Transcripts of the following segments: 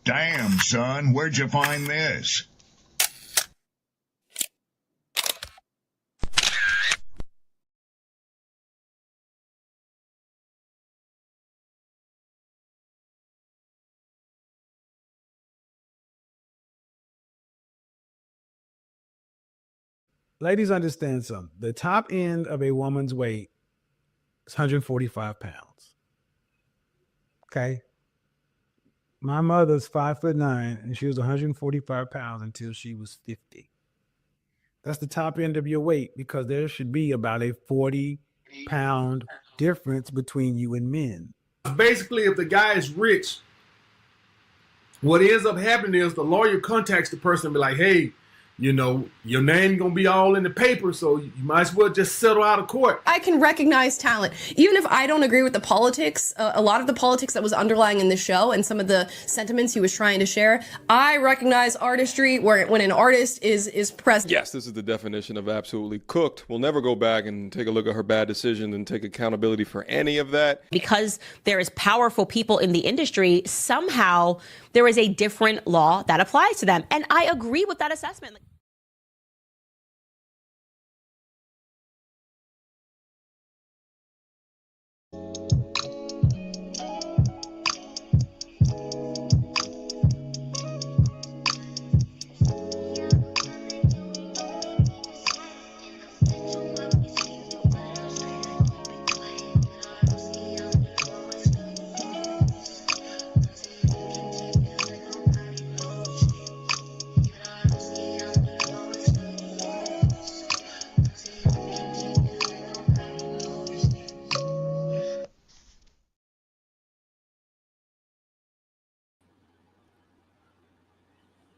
Damn, son, where'd you find this? Ladies, understand something. The top end of a woman's weight is 145 pounds. Okay. My mother's 5'9", and she was 145 pounds until she was 50. That's the top end of your weight, because there should be about a 40-pound difference between you and men. Basically, if the guy is rich, what ends up happening is the lawyer contacts the person and be like, hey, you know, your name gonna be all in the paper, so you might as well just settle out of court. I can recognize talent. Even if I don't agree with the politics, a lot of the politics that was underlying in the show and some of the sentiments he was trying to share, I recognize artistry when an artist is present. Yes, this is the definition of absolutely cooked. We'll never go back and take a look at her bad decision and take accountability for any of that. Because there is powerful people in the industry, somehow there is a different law that applies to them. And I agree with that assessment.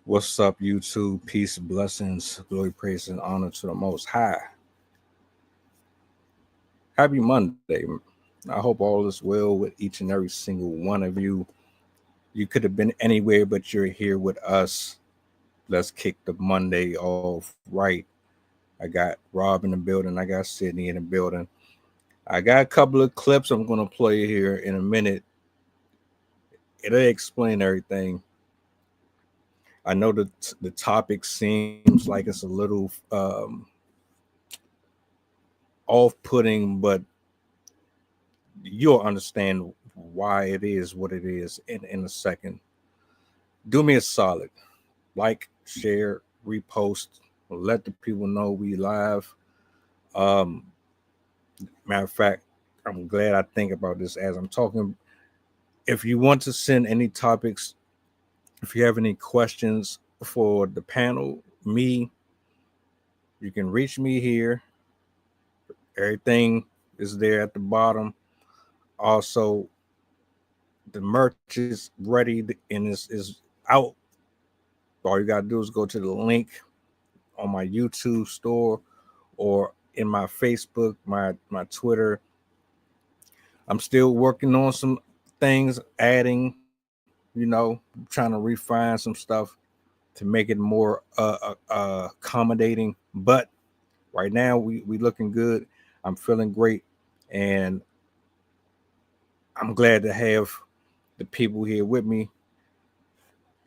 What's up, YouTube? Peace, blessings, glory, praise, and honor to the Most High. Happy Monday. I hope all is well with each and every single one of you. You could have been anywhere, but you're here with us. Let's kick the Monday off right. I got Rob in the building. I got Sydney in the building. I got a couple of clips I'm going to play here in a minute. It'll explain everything. I know that the topic seems like it's a little off-putting, but you'll understand why it is what it is in a second. Do me a solid. Like, share, repost, let the people know we live. Matter of fact, I'm glad I think about this as I'm talking. If you want to send any topics, if you have any questions for the panel, me, you can reach me here. Everything is there at the bottom. Also, the merch is ready and is out. All you got to do is go to the link on my YouTube store or in my Facebook, my Twitter. I'm still working on some things, adding, trying to refine some stuff to make it more accommodating. But right now we looking good. I'm feeling great, and I'm glad to have the people here with me.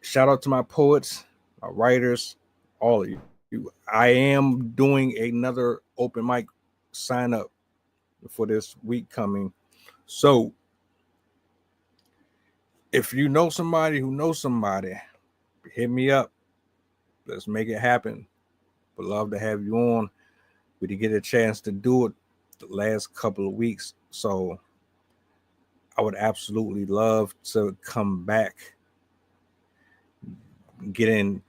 Shout out to my poets, my writers, all of you. I am doing another open mic sign up for this week coming. So if you know somebody who knows somebody, hit me up. Let's make it happen. Would love to have you on. We did get a chance to do it the last couple of weeks. So I would absolutely love to come back, get in,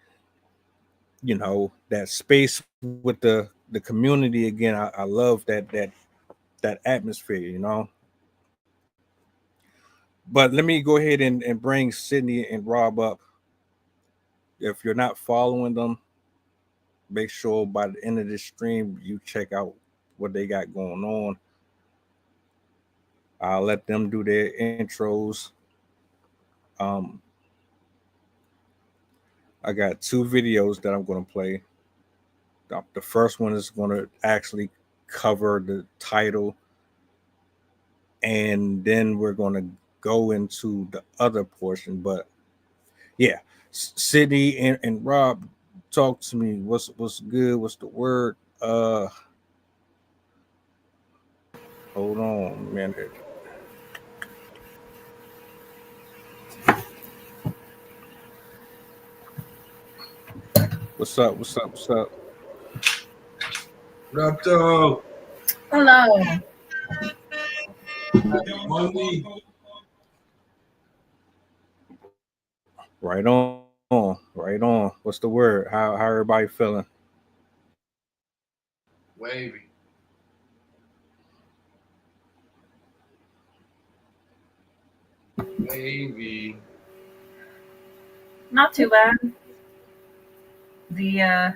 that space with the community again. I love that atmosphere, But let me go ahead and bring Sydney and Rob up. If you're not following them, make sure by the end of this stream, you check out what they got going on. I'll let them do their intros. I got 2 videos that I'm going to play. The first one is going to actually cover the title, and then we're going to go into the other portion. But Yeah, Sydney and Rob, talk to me. What's good? What's the word? Hold on, man. What's up? What's up? What's up? What up, though? Hello. Money. Right on. Right on. What's the word? How everybody feeling? Wavy. Wavy. Not too bad. The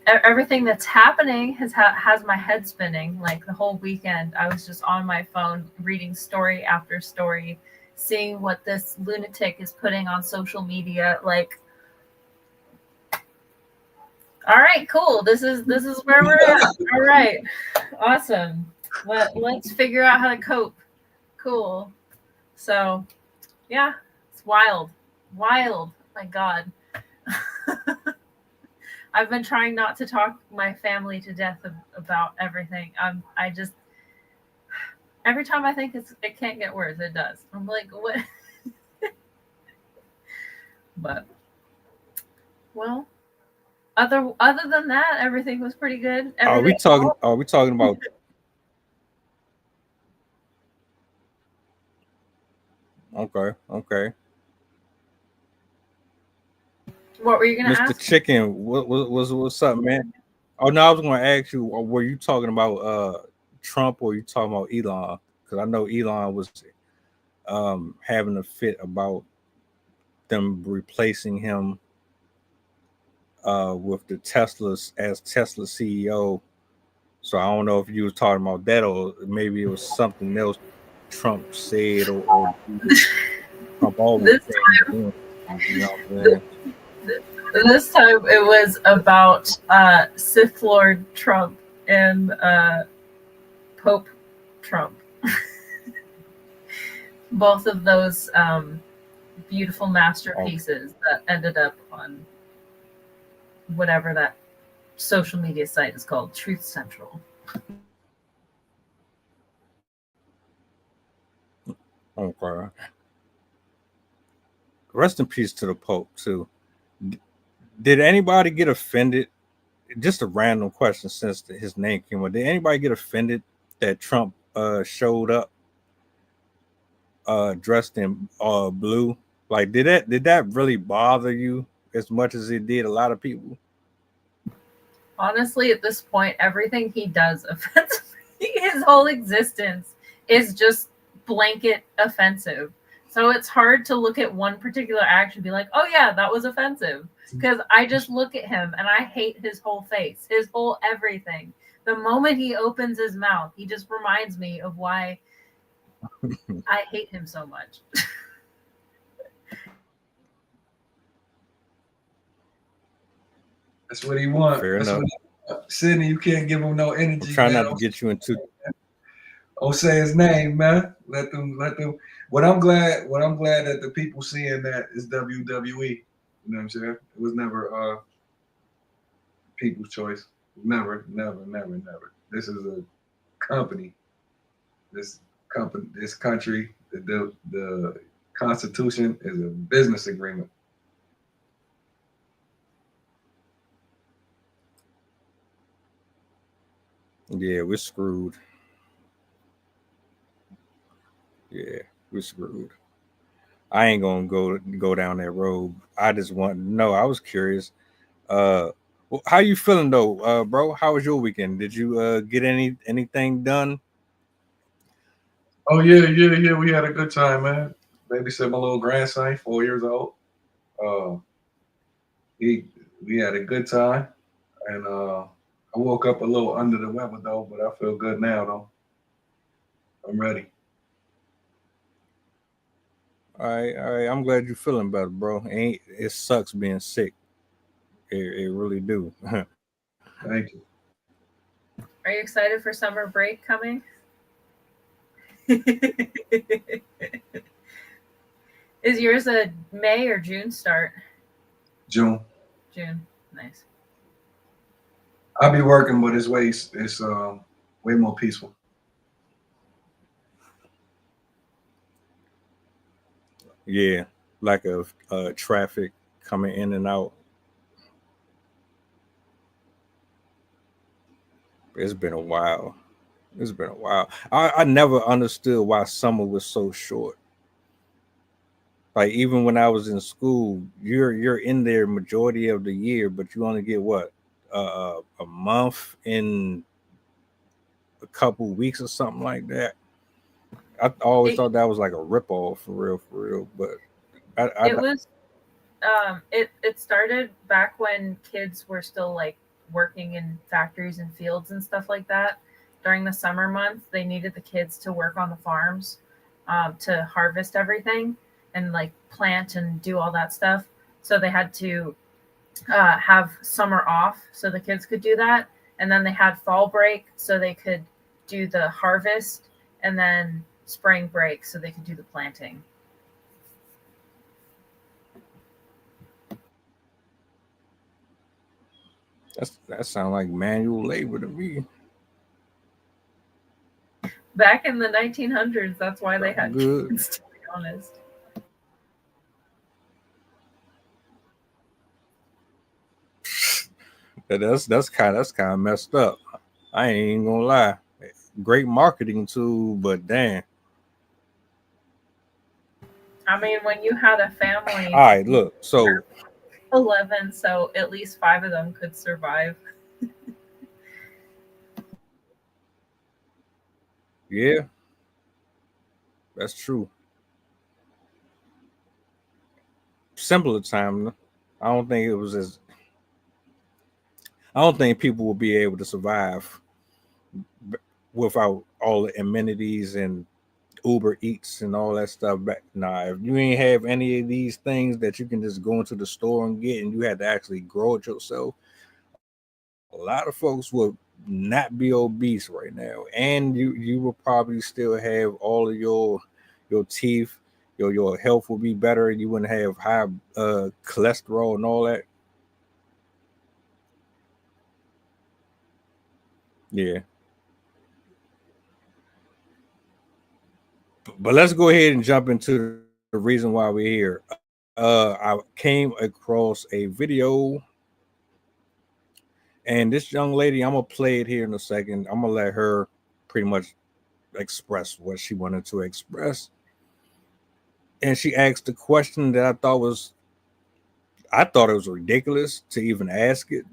everything that's happening has my head spinning. Like the whole weekend, I was just on my phone reading story after story, seeing what this lunatic is putting on social media. Like, all right, cool. This is where we're at. All right, awesome. Let's figure out how to cope. Cool. So, yeah, it's wild. My God. I've been trying not to talk my family to death about everything. I just, every time I think it can't get worse, it does. I'm like, what? But, well, other than that, everything was pretty good. Are we talking about? Okay. What were you gonna Mr. ask? Chicken, what's up, man? Oh no, I was gonna ask you, were you talking about Trump or you talking about Elon? Because I know Elon was having a fit about them replacing him with the Teslas as Tesla CEO. So I don't know if you were talking about that or maybe it was something else Trump said or Trump always This said. You know what I'm saying? This time it was about Sith Lord Trump and Pope Trump. Both of those beautiful masterpieces that ended up on whatever that social media site is called, Truth Central. Okay. Rest in peace to the Pope too. Did anybody get offended? Just a random question since his name came up. Did anybody get offended that Trump showed up dressed in blue? Like, did that really bother you as much as it did a lot of people? Honestly, at this point, everything he does offends me. His whole existence is just blanket offensive. So it's hard to look at one particular action and be like, oh yeah, that was offensive. Because I just look at him and I hate his whole face, his whole everything. The moment he opens his mouth, he just reminds me of why I hate him so much. That's what he wants. Fair enough. Sydney, you can't give him no energy. I'm trying not to get you into. Don't say his name, man. Let them. What I'm glad that the people seeing that is WWE. You know what I'm saying? It was never people's choice. Never. This is a company. This country, the Constitution is a business agreement. Yeah, we're screwed. Yeah, we're screwed. I ain't gonna go down that road. I just want to know. I was curious. How you feeling though, bro? How was your weekend? Did you get anything done? Oh yeah. We had a good time, man. Babysit my little grandson, 4 years old. We had a good time, and I woke up a little under the weather though, but I feel good now though. I'm ready. All right. I'm glad you're feeling better, bro. It sucks being sick. It really do. Thank you. Are you excited for summer break coming? Is yours a May or June start? June. June. Nice. I'll be working, but it's way more peaceful. Yeah, lack of traffic coming in and out. It's been a while. It's been a while. I never understood why summer was so short. Like even when I was in school, you're in there majority of the year, but you only get what a month in a couple weeks or something like that. I always thought that was like a ripoff for real. But it started back when kids were still like working in factories and fields and stuff like that. During the summer months, they needed the kids to work on the farms to harvest everything and like plant and do all that stuff. So they had to have summer off so the kids could do that. And then they had fall break so they could do the harvest, and then spring break so they could do the planting. That sounds like manual labor to me. Back in the 1900s, that's why they had kids, to be honest. That's kind of messed up. I ain't even gonna lie. Great marketing tool, but damn. I mean, when you had a family. All right, look. So 11, so at least 5 of them could survive. Yeah, that's true. Simpler time. I don't think people will be able to survive without all the amenities and Uber Eats and all that stuff. Nah, if you ain't have any of these things that you can just go into the store and get, and you had to actually grow it yourself, a lot of folks will not be obese right now, and you will probably still have all of your teeth. Your health will be better. You wouldn't have high cholesterol and all that. Yeah. But let's go ahead and jump into the reason why we're here. I came across a video, and this young lady, I'm gonna play it here in a second. I'm gonna let her pretty much express what she wanted to express. And she asked a question that I thought it was ridiculous to even ask it.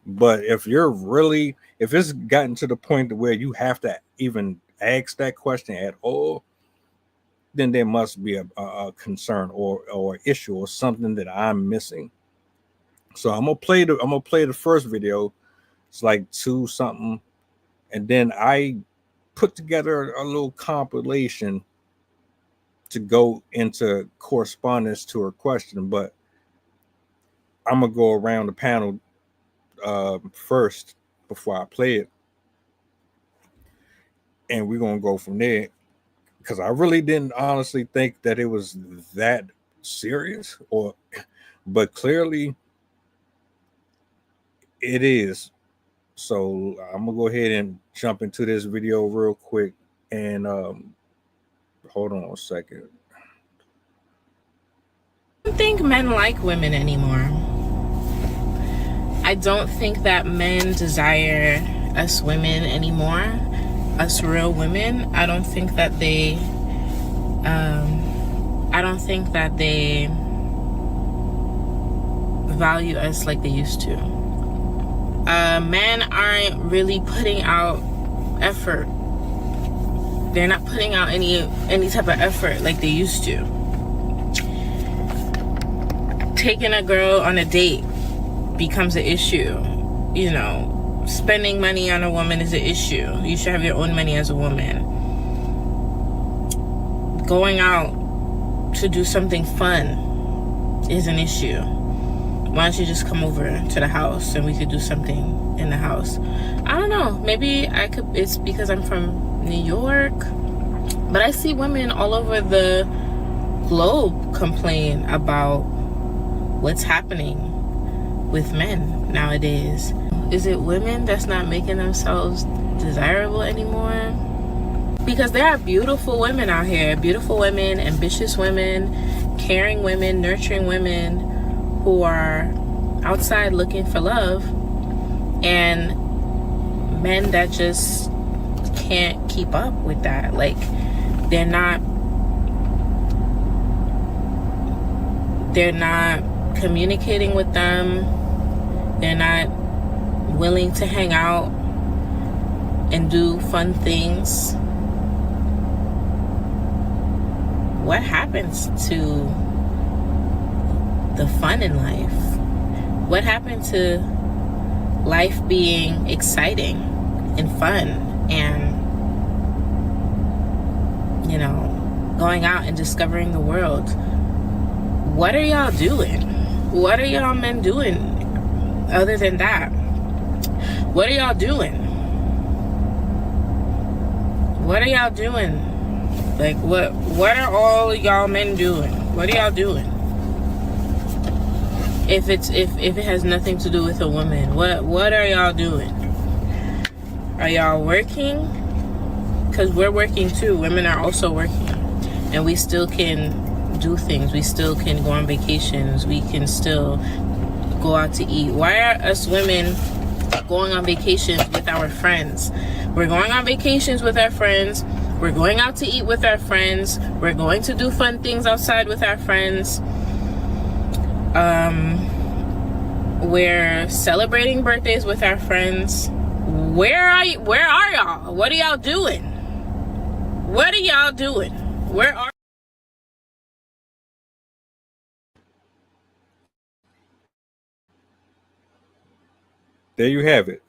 But if it's gotten to the point to where you have to even ask that question at all, then there must be a concern or issue or something that I'm missing. So I'm gonna play the first video. It's like 2 something, and then I put together a little compilation to go into correspondence to her question. But I'm gonna go around the panel first before I play it, and we're gonna go from there, because I really didn't honestly think that it was that serious, but clearly it is. So I'm gonna go ahead and jump into this video real quick, and hold on a second. I don't think men like women anymore. I don't think that men desire us women anymore, us real women. I don't think that they value us like they used to. Men aren't really putting out effort. They're not putting out any type of effort like they used to. Taking a girl on a date becomes an issue. You know, spending money on a woman is an issue. You should have your own money as a woman. Going out to do something fun is an issue. Why don't you just come over to the house and we could do something in the house? I don't know. Maybe it's because I'm from New York, but I see women all over the globe complain about what's happening with men nowadays. Is it women that's not making themselves desirable anymore? Because there are beautiful women out here, beautiful women, ambitious women, caring women, nurturing women who are outside looking for love, and men that just can't keep up with that. Like, they're not communicating with them. They're not willing to hang out and do fun things. What happens to the fun in life? What happened to life being exciting and fun and, you know, going out and discovering the world? What are y'all doing? What are y'all men doing other than that? What are y'all doing? What are y'all doing? Like, what are all y'all men doing? What are y'all doing? If it has nothing to do with a woman, what are y'all doing? Are y'all working? Because we're working too. Women are also working, and we still can do things. We still can go on vacations. We can still go out to eat. Why are us women going on vacations with our friends? We're going on vacations with our friends. We're going out to eat with our friends. We're going to do fun things outside with our friends. We're celebrating birthdays with our friends. Where are y'all? What are y'all doing? What are y'all doing? Where are There you have it.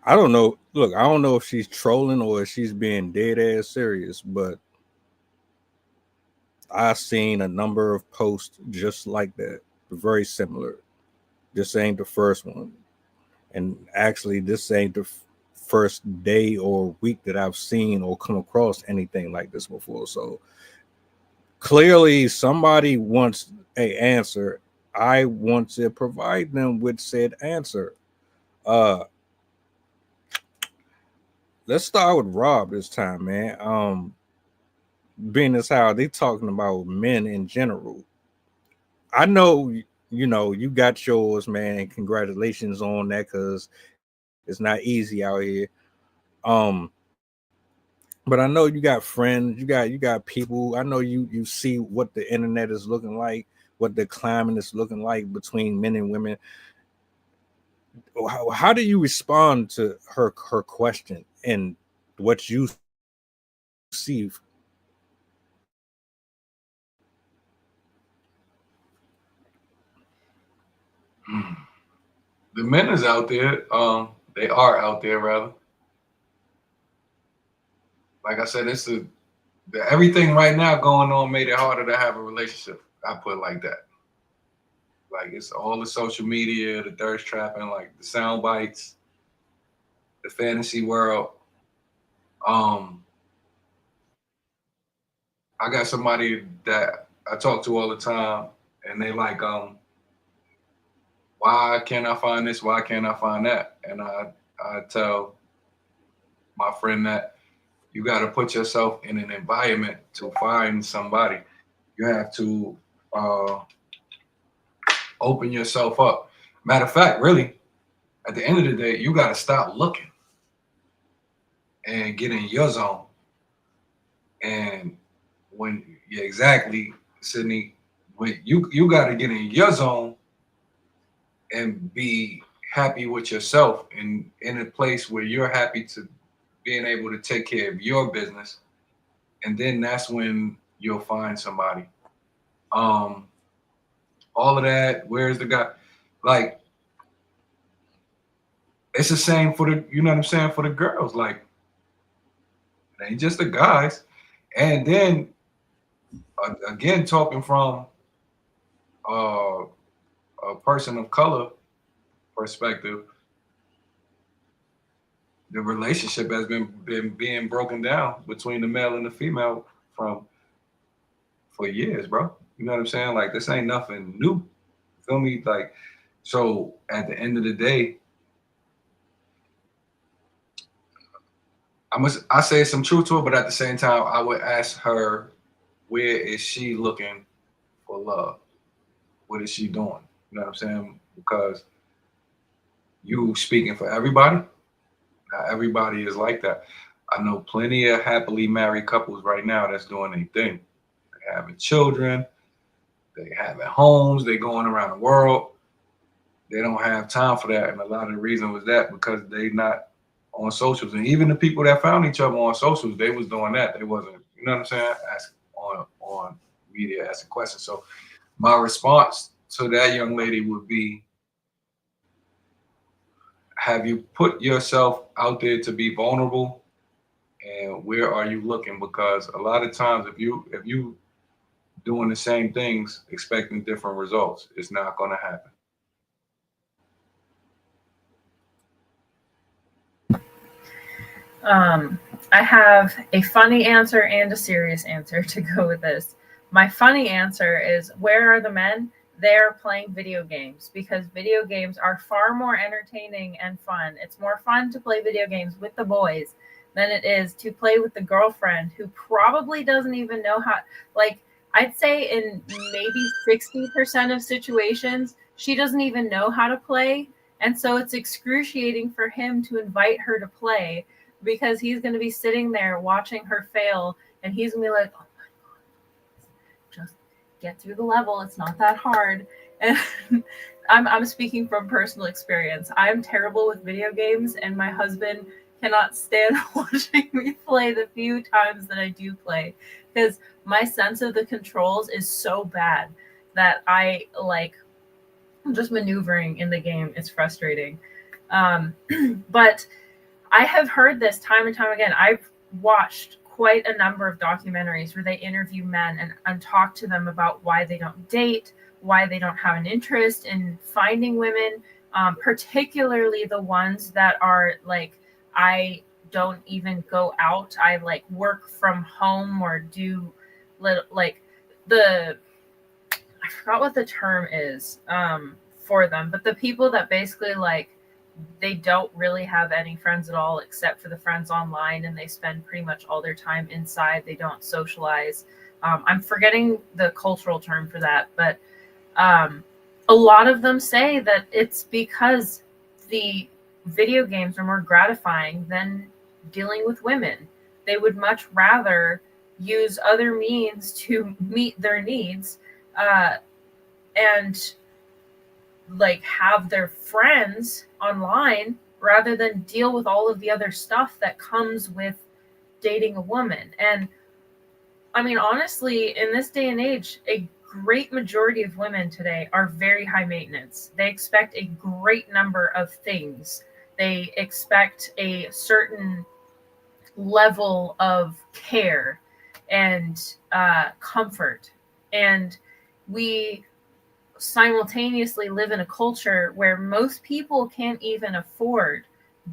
I don't know. Look, I don't know if she's trolling or if she's being dead ass serious, but I've seen a number of posts just like that, very similar. This ain't the first one. And actually, this ain't the first day or week that I've seen or come across anything like this before. So clearly somebody wants an answer. I want to provide them with said answer. Let's start with Rob this time, man. Being as how they talking about men in general. I know, you know, you got yours, man. Congratulations on that, because it's not easy out here. But I know you got friends, you got people. I know you see what the internet is looking like, what the climate is looking like between men and women. How do you respond to her question and what you see? The men is out there. They are out there, rather. Like I said, everything right now going on made it harder to have a relationship. I put it like that. Like, it's all the social media, the thirst trapping, like the sound bites, the fantasy world. I got somebody that I talk to all the time, and they like, why can't I find this? Why can't I find that? And I tell my friend that you got to put yourself in an environment to find somebody. You have to open yourself up. Matter of fact, really, at the end of the day, you got to stop looking and get in your zone. And exactly, Sydney, when you got to get in your zone and be happy with yourself and in a place where you're happy to being able to take care of your business. And then that's when you'll find somebody. All of that, where's the guy? Like, it's the same for the, you know what I'm saying, for the girls. Like, it ain't just the guys. And then again, talking from a person of color perspective, the relationship has been being broken down between the male and the female from for years, bro. You know what I'm saying? Like, this ain't nothing new. Feel me? Like, so at the end of the day, I say some truth to it, but at the same time, I would ask her, where is she looking for love? What is she doing? You know what I'm saying? Because you speaking for everybody. Not everybody is like that. I know plenty of happily married couples right now that's doing their thing. They having children, they having homes, they going around the world. They don't have time for that. And a lot of the reason was that because they not on socials. And even the people that found each other on socials, they was doing that. They wasn't, you know what I'm saying? Asking on media, asking questions. So my response to that young lady would be, have you put yourself out there to be vulnerable? And where are you looking? Because a lot of times if you doing the same things, expecting different results, it's not going to happen. I have a funny answer and a serious answer to go with this. My funny answer is, where are the men? They're playing video games, because video games are far more entertaining and fun. It's more fun to play video games with the boys than it is to play with the girlfriend who probably doesn't even know how, like, I'd say in maybe 60% of situations, she doesn't even know how to play. And so it's excruciating for him to invite her to play, because he's going to be sitting there watching her fail, and he's going to be like, oh my God, just get through the level. It's not that hard. And I'm speaking from personal experience. I'm terrible with video games, and my husband cannot stand watching me play the few times that I do play, because my sense of the controls is so bad that I like just maneuvering in the game. It's frustrating. But I have heard this time and time again. I've watched quite a number of documentaries where they interview men and talk to them about why they don't date, why they don't have an interest in finding women, particularly the ones that are like, I don't even go out. I like work from home or do like I forgot what the term is for them, but the people that basically like, they don't really have any friends at all except for the friends online, and they spend pretty much all their time inside. They don't socialize. I'm forgetting the cultural term for that, but a lot of them say that it's because the video games are more gratifying than dealing with women. They would much rather use other means to meet their needs and like have their friends online rather than deal with all of the other stuff that comes with dating a woman. And I mean, honestly, in this day and age, a great majority of women today are very high maintenance. They expect a great number of things. They expect a certain level of care and comfort. And we simultaneously live in a culture where most people can't even afford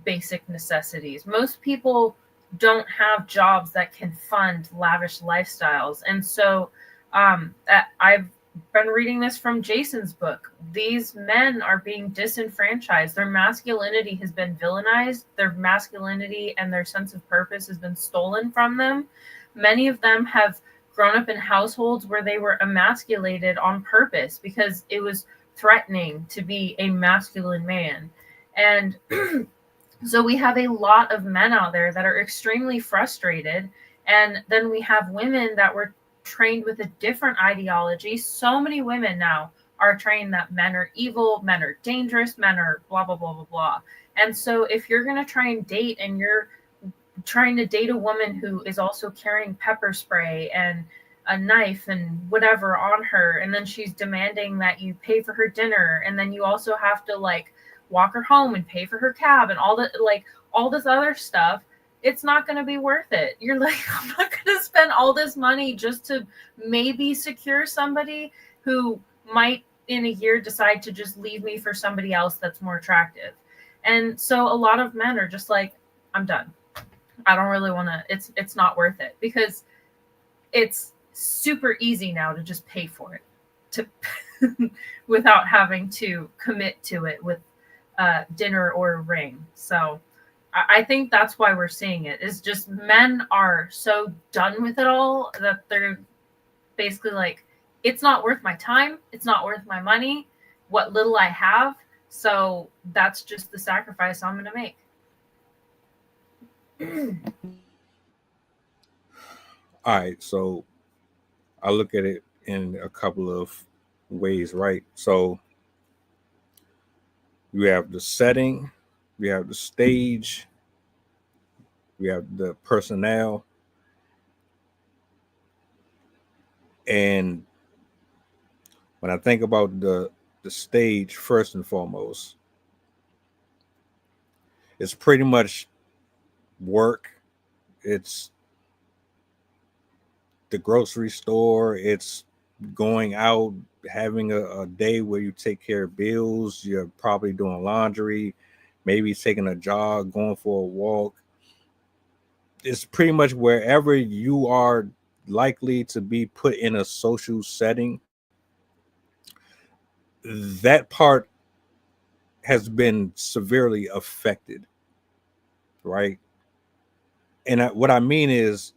basic necessities. Most people don't have jobs that can fund lavish lifestyles. And so I've been reading this from Jason's book. These men are being disenfranchised. Their masculinity has been villainized. Their masculinity and their sense of purpose has been stolen from them. Many of them have grown up in households where they were emasculated on purpose because it was threatening to be a masculine man. And so we have a lot of men out there that are extremely frustrated. And then we have women that were trained with a different ideology. So many women now are trained that men are evil, men are dangerous, men are blah, blah, blah, blah, blah. And so if you're going to try and date and you're trying to date a woman who is also carrying pepper spray and a knife and whatever on her, and then she's demanding that you pay for her dinner, and then you also have to like walk her home and pay for her cab and all that, like all this other stuff, it's not going to be worth it. You're like, I'm not going to spend all this money just to maybe secure somebody who might in a year decide to just leave me for somebody else that's more attractive. And so a lot of men are just like, I'm done. I don't really want to, it's not worth it, because it's super easy now to just pay for it, to without having to commit to it with dinner or a ring. So I think that's why we're seeing it, is just men are so done with it all that they're basically like, it's not worth my time, it's not worth my money, what little I have, so that's just the sacrifice I'm gonna make. All right, so I look at it in a couple of ways, right? So you have the setting, we have the stage, we have the personnel, and when I think about the stage, first and foremost, it's pretty much work. It's the grocery store. It's going out, having a day where you take care of bills. You're probably doing laundry, maybe taking a jog, going for a walk. It's pretty much wherever you are likely to be put in a social setting. That part has been severely affected, right? And what I mean is,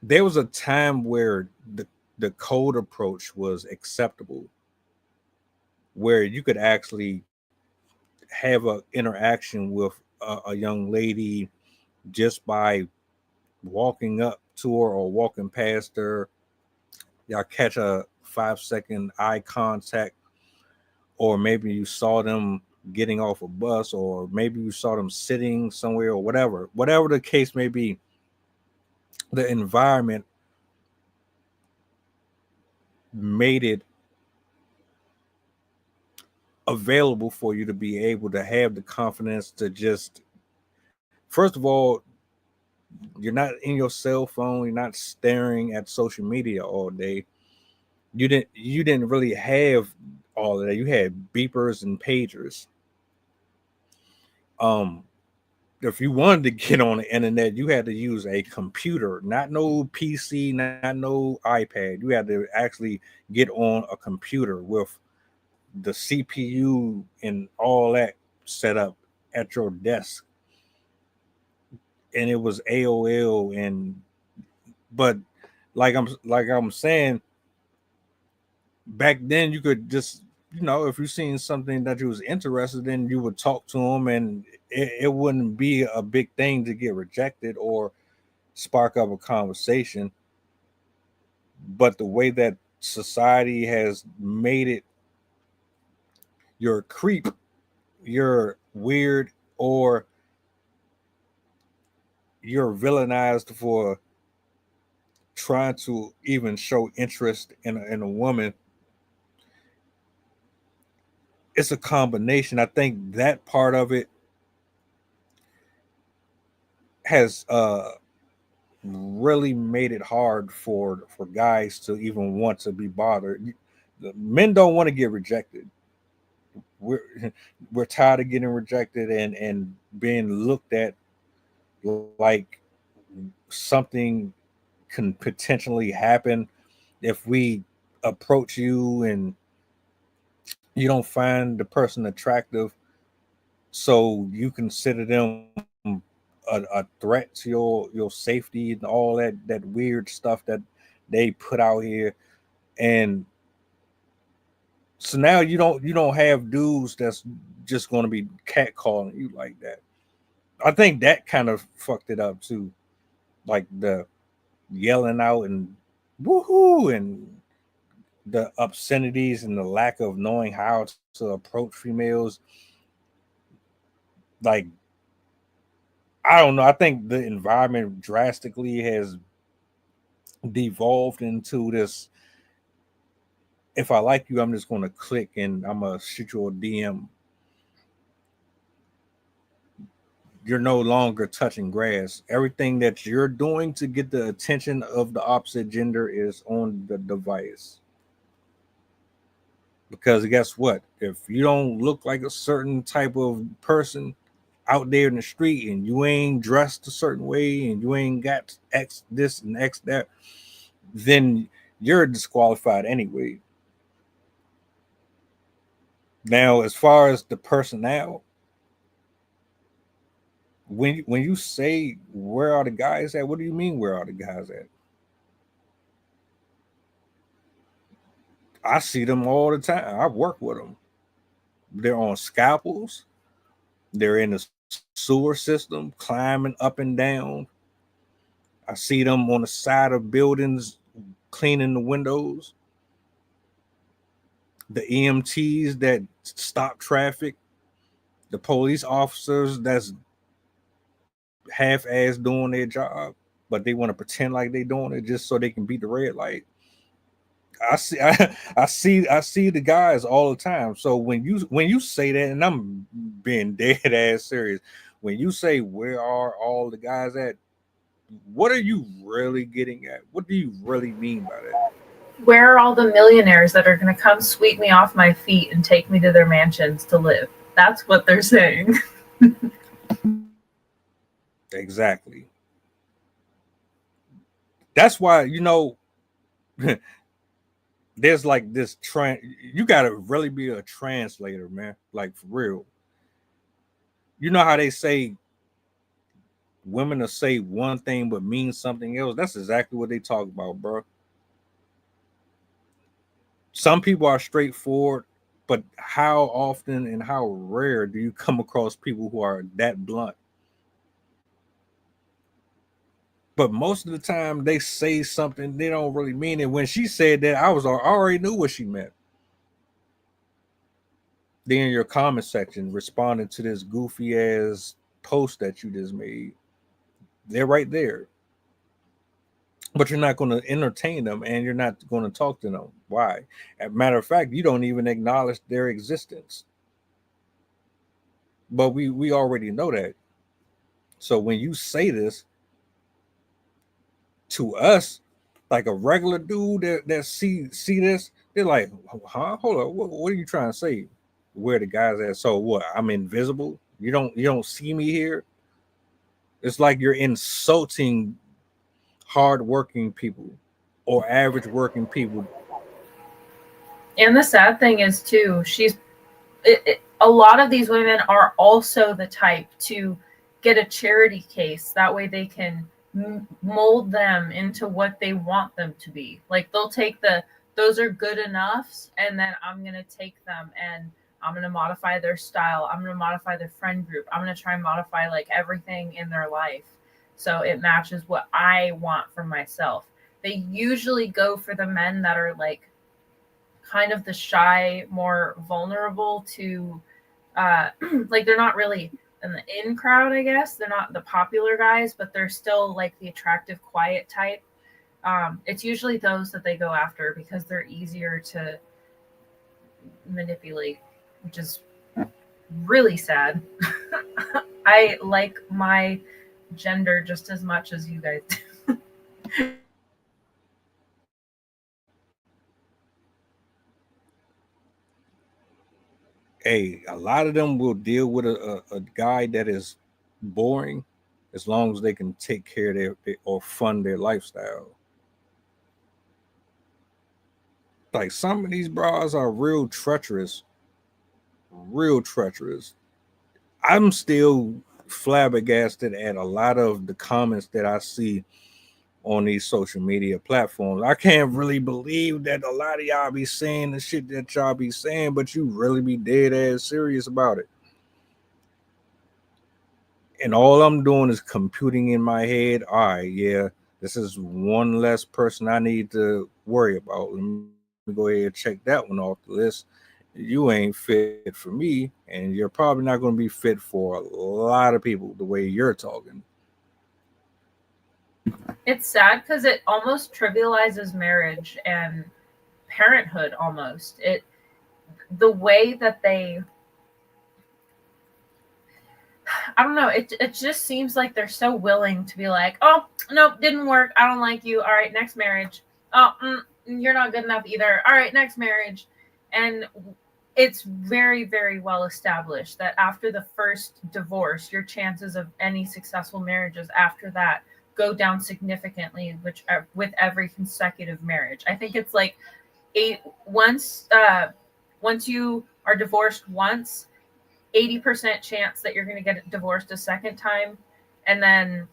there was a time where the cold approach was acceptable, where you could actually have an interaction with a young lady just by walking up to her or walking past her. Y'all catch a 5-second eye contact, or maybe you saw them getting off a bus, or maybe you saw them sitting somewhere, or whatever the case may be. The environment made it available for you to be able to have the confidence to just, first of all, you're not in your cell phone, you're not staring at social media all day. You didn't really have all of that. You had beepers and pagers. If you wanted to get on the internet, you had to use a computer, not no PC, not no iPad. You had to actually get on a computer with the CPU and all that set up at your desk. And it was AOL, but like I'm saying, back then you could just, if you seen something that you was interested in, you would talk to them, and it wouldn't be a big thing to get rejected or spark up a conversation. But the way that society has made it, you're a creep, you're weird, or you're villainized for trying to even show interest in a woman. It's a combination. I think that part of it has really made it hard for guys to even want to be bothered. The men don't want to get rejected. We're tired of getting rejected and being looked at like something can potentially happen if we approach you and you don't find the person attractive, so you consider them a threat to your safety and all that weird stuff that they put out here. And so now you don't have dudes that's just going to be catcalling you like that. I think that kind of fucked it up too, like the yelling out and woohoo and the obscenities and the lack of knowing how to approach females. Like, I don't know. I think the environment drastically has devolved into this. If I like you, I'm just going to click and I'm going to shoot you a DM. You're no longer touching grass. Everything that you're doing to get the attention of the opposite gender is on the device. Because guess what? If you don't look like a certain type of person, out there in the street and you ain't dressed a certain way and you ain't got X this and X that, then you're disqualified anyway. Now, as far as the personnel, when you say where are the guys at, what do you mean where are the guys at? I see them all the time. I work with them. They're on scalpels. They're in the sewer system, climbing up and down. I see them on the side of buildings, cleaning the windows. The EMTs that stop traffic. The police officers that's half-ass doing their job, but they want to pretend like they're doing it just so they can beat the red light. I see the guys all the time. So when you say that, and I'm being dead ass serious, when you say where are all the guys at, what are you really getting at? What do you really mean by that? Where are all the millionaires that are going to come sweep me off my feet and take me to their mansions to live? That's what they're saying. Exactly. That's why, there's like this trend. You got to really be a translator, man. Like, for real. You know how they say women will say one thing but mean something else? That's exactly what they talk about, bro. Some people are straightforward, but how often and how rare do you come across people who are that blunt? But most of the time they say something, they don't really mean it. When she said that, I already knew what she meant. Then in your comment section, responding to this goofy ass post that you just made, they're right there. But you're not going to entertain them and you're not going to talk to them. Why? As a matter of fact, you don't even acknowledge their existence. But we already know that. So when you say this to us, like a regular dude that see this, they're like, huh? Hold on, what are you trying to say? Where the guys at? So what? I'm invisible? You don't see me here? It's like you're insulting hardworking people or average working people. And the sad thing is too, a lot of these women are also the type to get a charity case. That way they can mold them into what they want them to be. Like, they'll take those are good enoughs, and then I'm going to take them and I'm going to modify their style. I'm going to modify their friend group. I'm going to try and modify like everything in their life so it matches what I want for myself. They usually go for the men that are like kind of the shy, more vulnerable to like, they're not really in the in crowd, I guess. They're not the popular guys, but they're still like the attractive, quiet type. It's usually those that they go after because they're easier to manipulate, which is really sad. I like my gender just as much as you guys do. Hey, a lot of them will deal with a guy that is boring as long as they can take care of their or fund their lifestyle. Like, some of these bras are real treacherous. I'm still flabbergasted at a lot of the comments that I see on these social media platforms. I can't really believe that a lot of y'all be saying the shit that y'all be saying, but you really be dead ass serious about it. And all I'm doing is computing in my head, all right, yeah, this is one less person I need to worry about. Let me go ahead and check that one off the list. You ain't fit for me, and you're probably not going to be fit for a lot of people the way you're talking. It's sad because it almost trivializes marriage and parenthood almost. The way that they, I don't know, it just seems like they're so willing to be like, oh, nope, didn't work. I don't like you. All right, next marriage. Oh, you're not good enough either. All right, next marriage. And it's very, very well established that after the first divorce, your chances of any successful marriages after that go down significantly, which with every consecutive marriage. I think it's like once you are divorced once, 80% chance that you're going to get divorced a second time, and then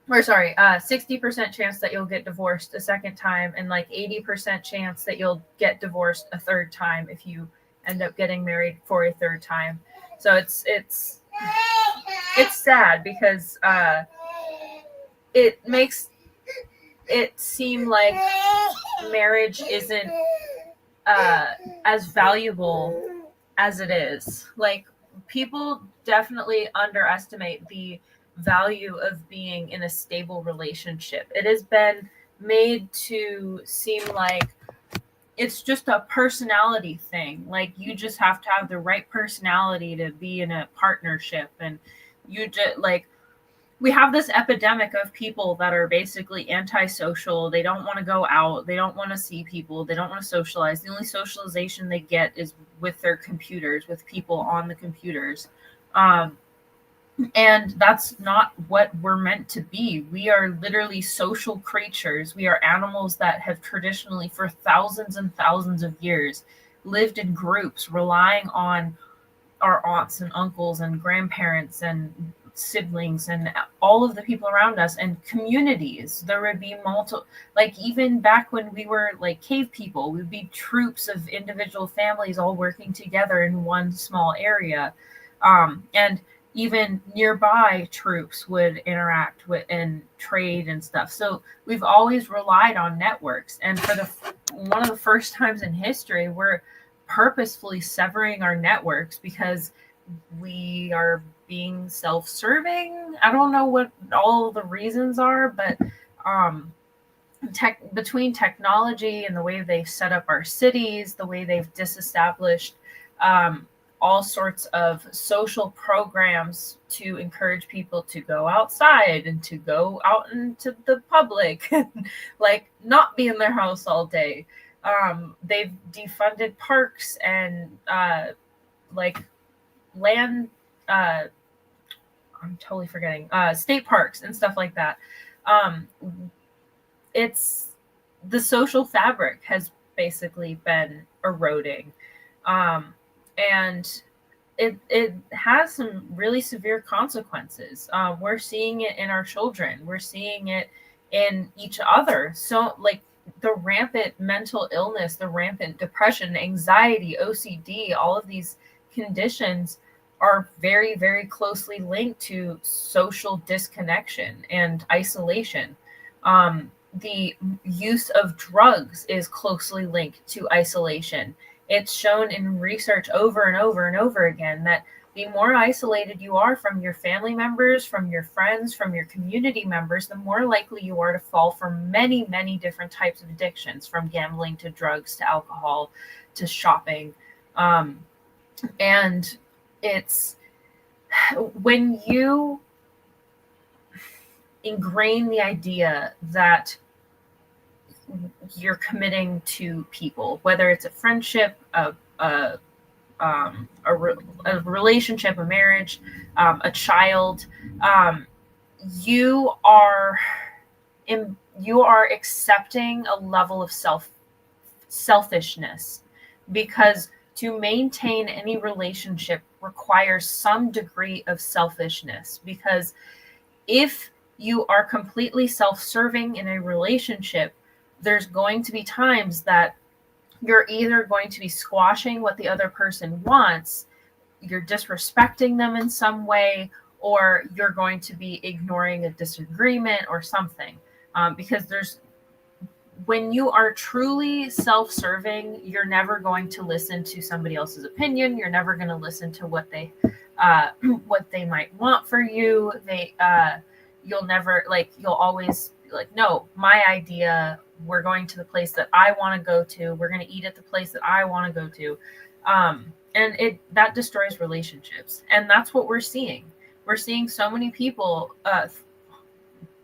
60% chance that you'll get divorced a second time, and like 80% chance that you'll get divorced a third time if you end up getting married for a third time. So it's sad because it makes it seem like marriage isn't as valuable as it is. Like, people definitely underestimate the value of being in a stable relationship. It has been made to seem like it's just a personality thing. Like, you just have to have the right personality to be in a partnership, and you just like, we have this epidemic of people that are basically antisocial. They don't want to go out. They don't want to see people. They don't want to socialize. The only socialization they get is with their computers, with people on the computers. And that's not what we're meant to be. We are literally social creatures. We are animals that have traditionally, for thousands and thousands of years, lived in groups, relying on our aunts and uncles and grandparents and siblings and all of the people around us, and communities. There would be multiple, like, even back when we were like cave people, we'd be troops of individual families all working together in one small area, and even nearby troops would interact with and trade and stuff. So we've always relied on networks, and for one of the first times in history, we're purposefully severing our networks because we are being self-serving. I don't know what all the reasons are, but between technology and the way they've set up our cities, the way they've disestablished all sorts of social programs to encourage people to go outside and to go out into the public and like not be in their house all day. They've defunded parks and like land, I'm totally forgetting, state parks and stuff like that. It's the social fabric has basically been eroding. And it has some really severe consequences. We're seeing it in our children. We're seeing it in each other. So like the rampant mental illness, the rampant depression, anxiety, OCD, all of these conditions are very, very closely linked to social disconnection and isolation. The use of drugs is closely linked to isolation. It's shown in research over and over and over again that the more isolated you are from your family members, from your friends, from your community members, the more likely you are to fall for many, many different types of addictions, from gambling to drugs to alcohol to shopping. And it's when you ingrain the idea that you're committing to people, whether it's a friendship, a relationship, a marriage, a child, you are accepting a level of selfishness, because to maintain any relationship requires some degree of selfishness. Because if you are completely self-serving in a relationship, there's going to be times that you're either going to be squashing what the other person wants, you're disrespecting them in some way, or you're going to be ignoring a disagreement or something. Because when you are truly self-serving, you're never going to listen to somebody else's opinion. You're never going to listen to what they might want for you. You'll always be like, no, my idea, we're going to the place that I want to go to. We're going to eat at the place that I want to go to. And that destroys relationships. And that's what we're seeing. We're seeing so many people,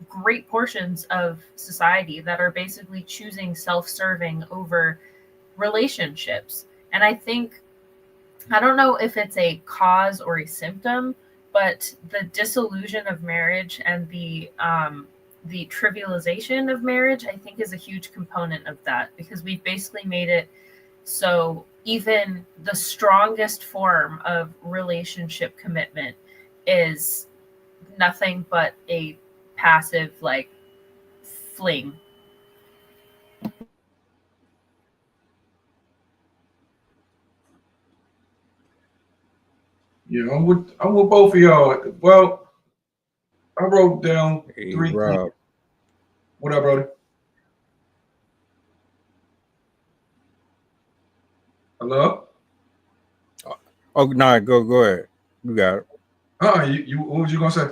great portions of society, that are basically choosing self-serving over relationships. And I think I don't know if it's a cause or a symptom, but the disillusion of marriage and the trivialization of marriage, I think, is a huge component of that, because we've basically made it so even the strongest form of relationship commitment is nothing but a passive, like, fling. Yeah, I'm with both of y'all. Well, I wrote down Hey, 3 things. Rob. What up, brother? Hello? Oh, no, go ahead. You got it. You what was you gonna say?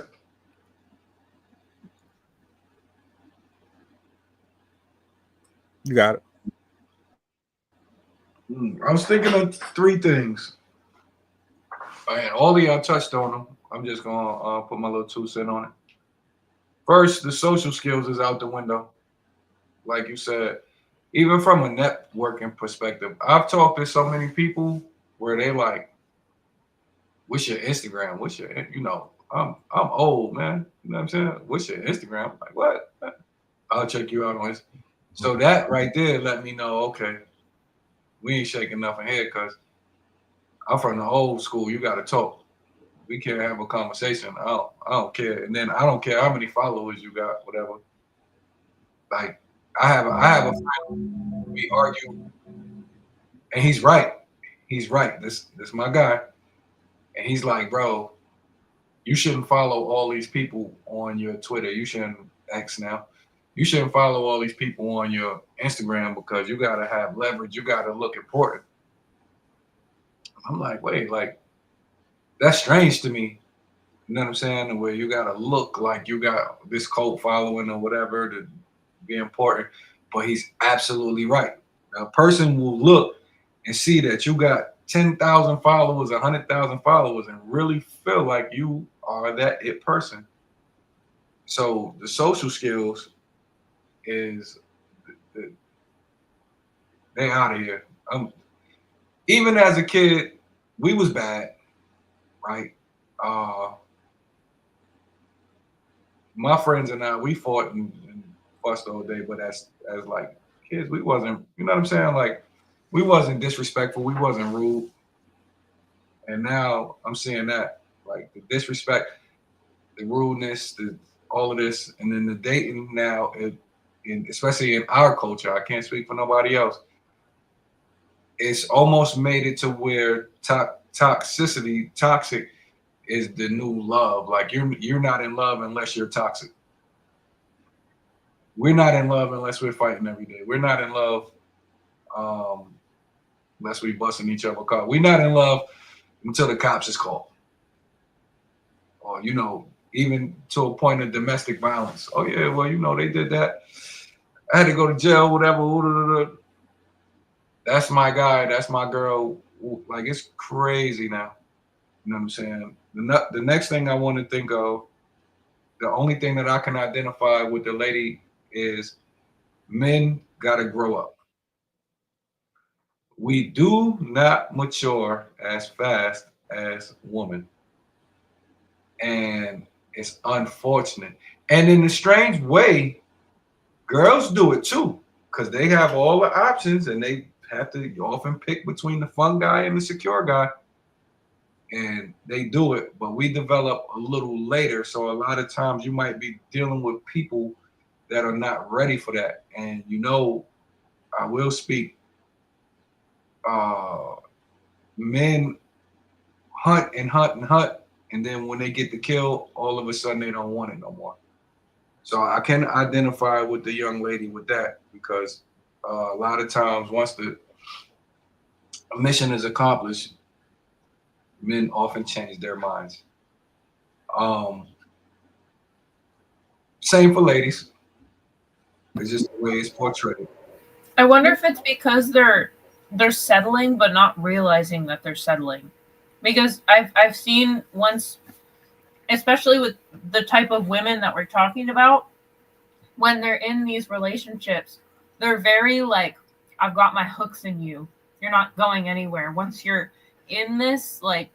You got it. I was thinking of 3 things, and all of y'all touched on them. I'm just gonna put my little 2 cents on it. First, the social skills is out the window. Like you said, even from a networking perspective, I've talked to so many people where they like, "What's your Instagram? What's your, I'm old, man. You know what I'm saying? What's your Instagram?" I'm like, what? I'll check you out on this. So that right there let me know, okay, we ain't shaking nothing here, because I'm from the old school. You got to talk. We can't have a conversation. I don't care. And then I don't care how many followers you got, whatever. Like, I have a friend, we argue, and he's right. He's right. This my guy. And he's like, bro, you shouldn't follow all these people on your Twitter. You shouldn't, X now. You shouldn't follow all these people on your Instagram, because you got to have leverage. You got to look important. I'm like, wait, like, that's strange to me. You know what I'm saying? Where you got to look like you got this cult following or whatever to be important. But he's absolutely right. A person will look and see that you got 10,000 followers, 100,000 followers, and really feel like you are that it person. So the social skills is, they out of here. Even as a kid, we was bad, right? My friends and I, we fought and fussed all day, but as like kids, we wasn't, you know what I'm saying? Like, we wasn't disrespectful, we wasn't rude. And now I'm seeing that, like, the disrespect, the rudeness, all of this, and then the dating now, especially in our culture, I can't speak for nobody else. It's almost made it to where toxic is the new love. Like, you're not in love unless you're toxic. We're not in love unless we're fighting every day. We're not in love unless we busting each other car. We're not in love until the cops is called. Or, even to a point of domestic violence. Oh yeah, well, they did that. I had to go to jail, whatever. That's my guy. That's my girl. Like, it's crazy now. You know what I'm saying? The next thing I want to think of, the only thing that I can identify with the lady is men got to grow up. We do not mature as fast as women. And it's unfortunate. And in a strange way, girls do it too, because they have all the options and they have to often pick between the fun guy and the secure guy. And they do it, but we develop a little later. So a lot of times you might be dealing with people that are not ready for that. And I will speak, men hunt and hunt and hunt. And then when they get the kill, all of a sudden they don't want it no more. So I can identify with the young lady with that, because a lot of times once the mission is accomplished, men often change their minds. Same for ladies. It's just the way it's portrayed. I wonder if it's because they're settling but not realizing that they're settling. Because I've seen once, especially with the type of women that we're talking about, when they're in these relationships, they're very like, I've got my hooks in you. You're not going anywhere. Once you're in this, like,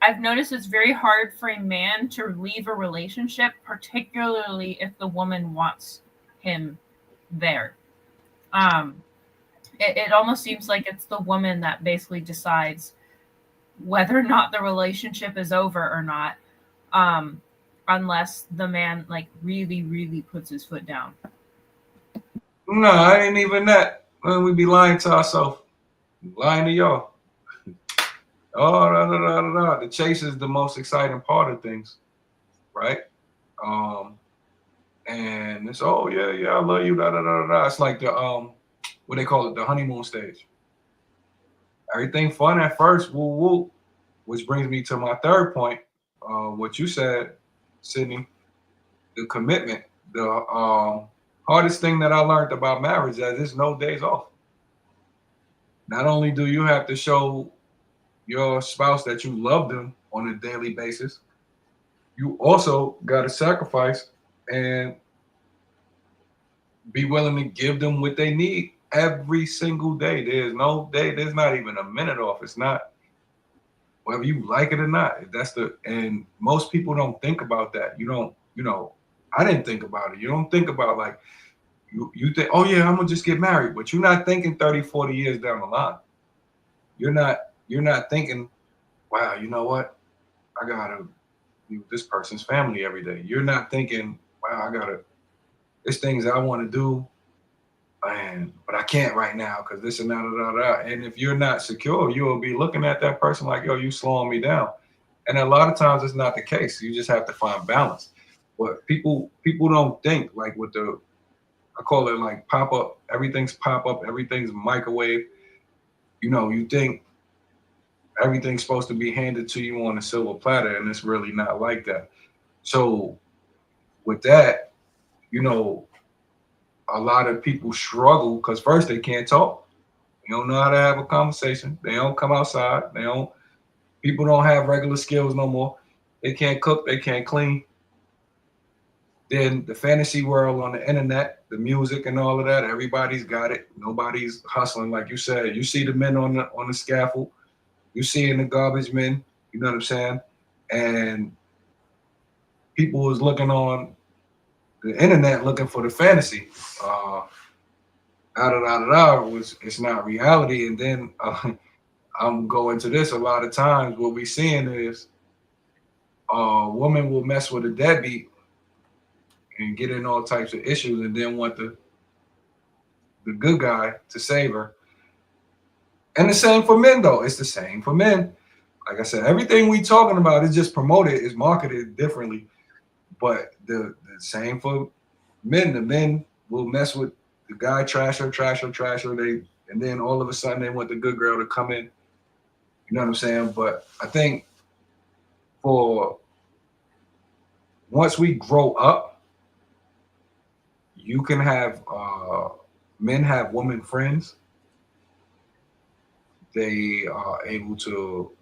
I've noticed it's very hard for a man to leave a relationship, particularly if the woman wants him there. It almost seems like it's the woman that basically decides whether or not the relationship is over or not, unless the man like really, really puts his foot down. No, I ain't even that. Man, we be lying to ourselves, lying to y'all. Oh, the chase is the most exciting part of things, right? And it's yeah, I love you, It's like the what they call it, the honeymoon stage. Everything fun at first, woo woo, which brings me to my third point. What you said, Sydney, the commitment. The hardest thing that I learned about marriage is there's no days off. Not only do you have to show your spouse that you love them on a daily basis, you also got to sacrifice and be willing to give them what they need every single day. There's no day, there's not even a minute off. It's not whether you like it or not. And most people don't think about that. I didn't think about it. You don't think about like, you think, oh yeah, I'm gonna just get married, but you're not thinking 30, 40 years down the line. You're not thinking, wow, you know what? I gotta be with this person's family every day. You're not thinking, wow, there's things I want to do, but I can't right now because this and that. And if you're not secure, you will be looking at that person like, yo, you slowing me down. And a lot of times it's not the case. You just have to find balance. But people don't think like I call it like pop up. Everything's pop up. Everything's microwave. You think everything's supposed to be handed to you on a silver platter, and it's really not like that. So with that, a lot of people struggle because first they can't talk. They don't know how to have a conversation. They don't come outside. People don't have regular skills no more. They can't cook. They can't clean. Then the fantasy world on the internet, the music and all of that, everybody's got it. Nobody's hustling. Like you said, you see the men on the scaffold, you see in the garbage men, you know what I'm saying? And people was looking on the internet looking for the fantasy. It's not reality. And then I'm going to this a lot of times. What we seeing is a woman will mess with a deadbeat and get in all types of issues and then want the good guy to save her. And the same for men, though. It's the same for men. Like I said, everything we talking about is just promoted, is marketed differently. But the same for men. The men will mess with the guy, trash her. And then all of a sudden they want the good girl to come in. You know what I'm saying? But I think once we grow up, you can have men have women friends. They are able to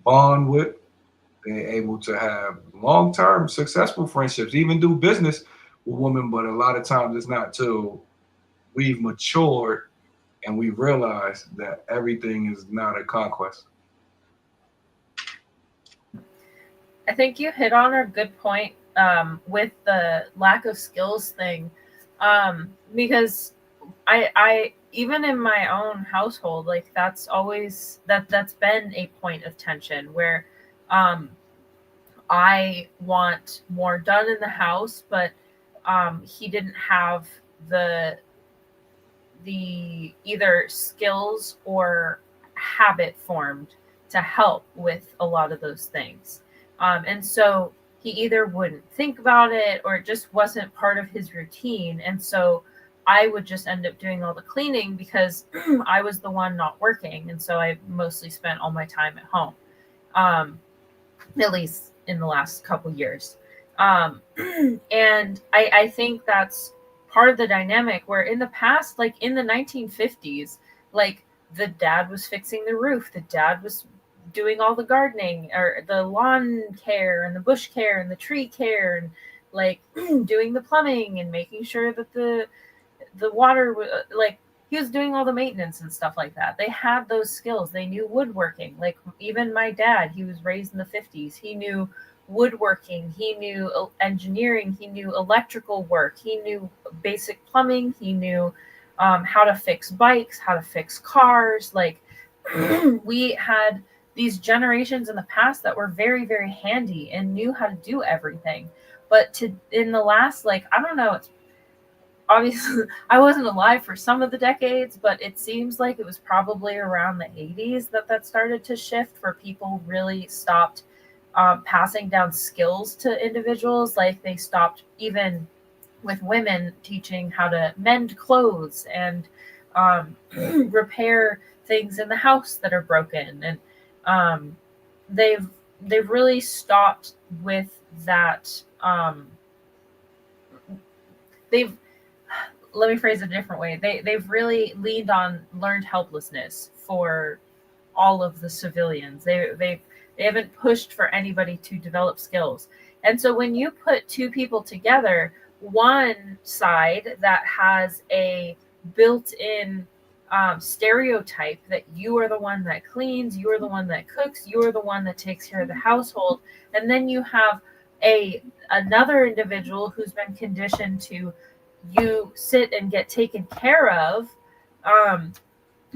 bond with. They're able to have long-term successful friendships, even do business with women. But a lot of times it's not till we've matured and we realize that everything is not a conquest. I think you hit on a good point with the lack of skills thing, because I even in my own household, like that's been a point of tension where I want more done in the house, but he didn't have the either skills or habit formed to help with a lot of those things. And so he either wouldn't think about it or it just wasn't part of his routine. And so I would just end up doing all the cleaning because I was the one not working. And so I mostly spent all my time at home, at least in the last couple years. And I think that's part of the dynamic where in the past, like in the 1950s, like the dad was fixing the roof, the dad was doing all the gardening or the lawn care and the bush care and the tree care and like doing the plumbing and making sure that the water, like he was doing all the maintenance and stuff like that. They had those skills. They knew woodworking. Like even my dad, he was raised in the 50s. He knew woodworking. He knew engineering. He knew electrical work. He knew basic plumbing. He knew how to fix bikes, how to fix cars. Like we had these generations in the past that were very, very handy and knew how to do everything. But in the last, like, I don't know, it's obviously I wasn't alive for some of the decades, but it seems like it was probably around the 80s that started to shift, where people really stopped passing down skills to individuals. Like they stopped, even with women, teaching how to mend clothes and repair things in the house that are broken. And they've really stopped with that. Let me phrase it a different way. They've really leaned on learned helplessness for all of the civilians. They haven't pushed for anybody to develop skills. And so when you put two people together, one side that has a built-in stereotype that you are the one that cleans, you are the one that cooks, you are the one that takes care of the household, and then you have another individual who's been conditioned to you sit and get taken care of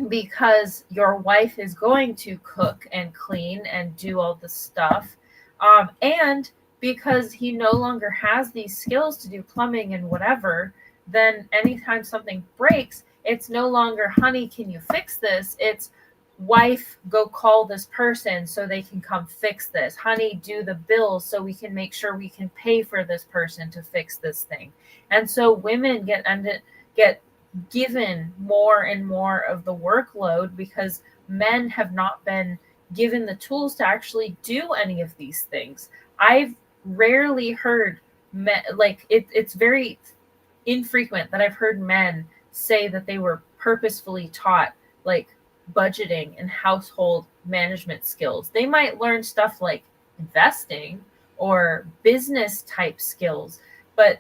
because your wife is going to cook and clean and do all the stuff, and because he no longer has these skills to do plumbing and whatever, then anytime something breaks, it's no longer, honey, can you fix this? It's, wife, go call this person so they can come fix this. Honey, do the bills so we can make sure we can pay for this person to fix this thing. And so women get given more and more of the workload because men have not been given the tools to actually do any of these things. I've rarely heard men, like it's very infrequent that I've heard men say that they were purposefully taught like budgeting and household management skills. They might learn stuff like investing or business type skills, but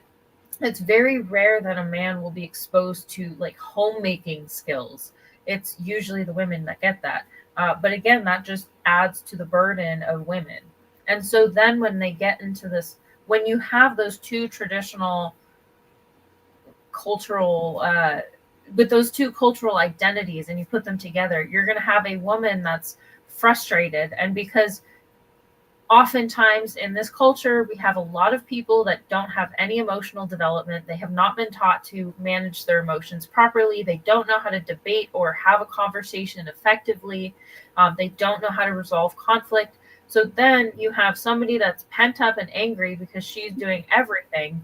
it's very rare that a man will be exposed to like homemaking skills. It's usually the women that get that. But again, that just adds to the burden of women. And so then when they get into this, when you have those two traditional cultural with those two cultural identities and you put them together, you're going to have a woman that's frustrated. And because oftentimes in this culture, we have a lot of people that don't have any emotional development. They have not been taught to manage their emotions properly. They don't know how to debate or have a conversation effectively. They don't know how to resolve conflict. So then you have somebody that's pent up and angry because she's doing everything.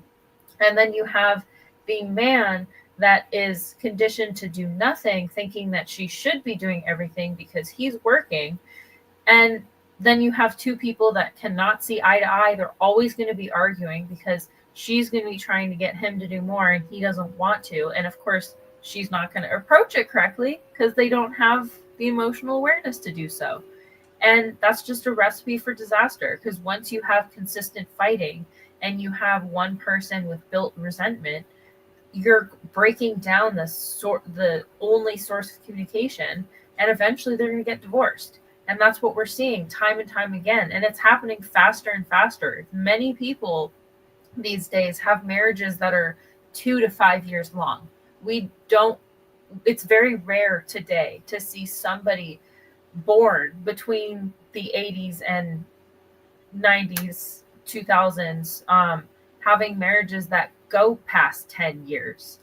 And then you have the man that is conditioned to do nothing, thinking that she should be doing everything because he's working. And then you have two people that cannot see eye to eye. They're always going to be arguing because she's going to be trying to get him to do more and he doesn't want to. And of course, she's not going to approach it correctly because they don't have the emotional awareness to do so. And that's just a recipe for disaster, because once you have consistent fighting and you have one person with built resentment, you're breaking down the only source of communication, and eventually they're going to get divorced. And that's what we're seeing time and time again. And it's happening faster and faster. Many people these days have marriages that are 2 to 5 years long. It's very rare today to see somebody born between the 80s and 90s, 2000s, having marriages that go past 10 years.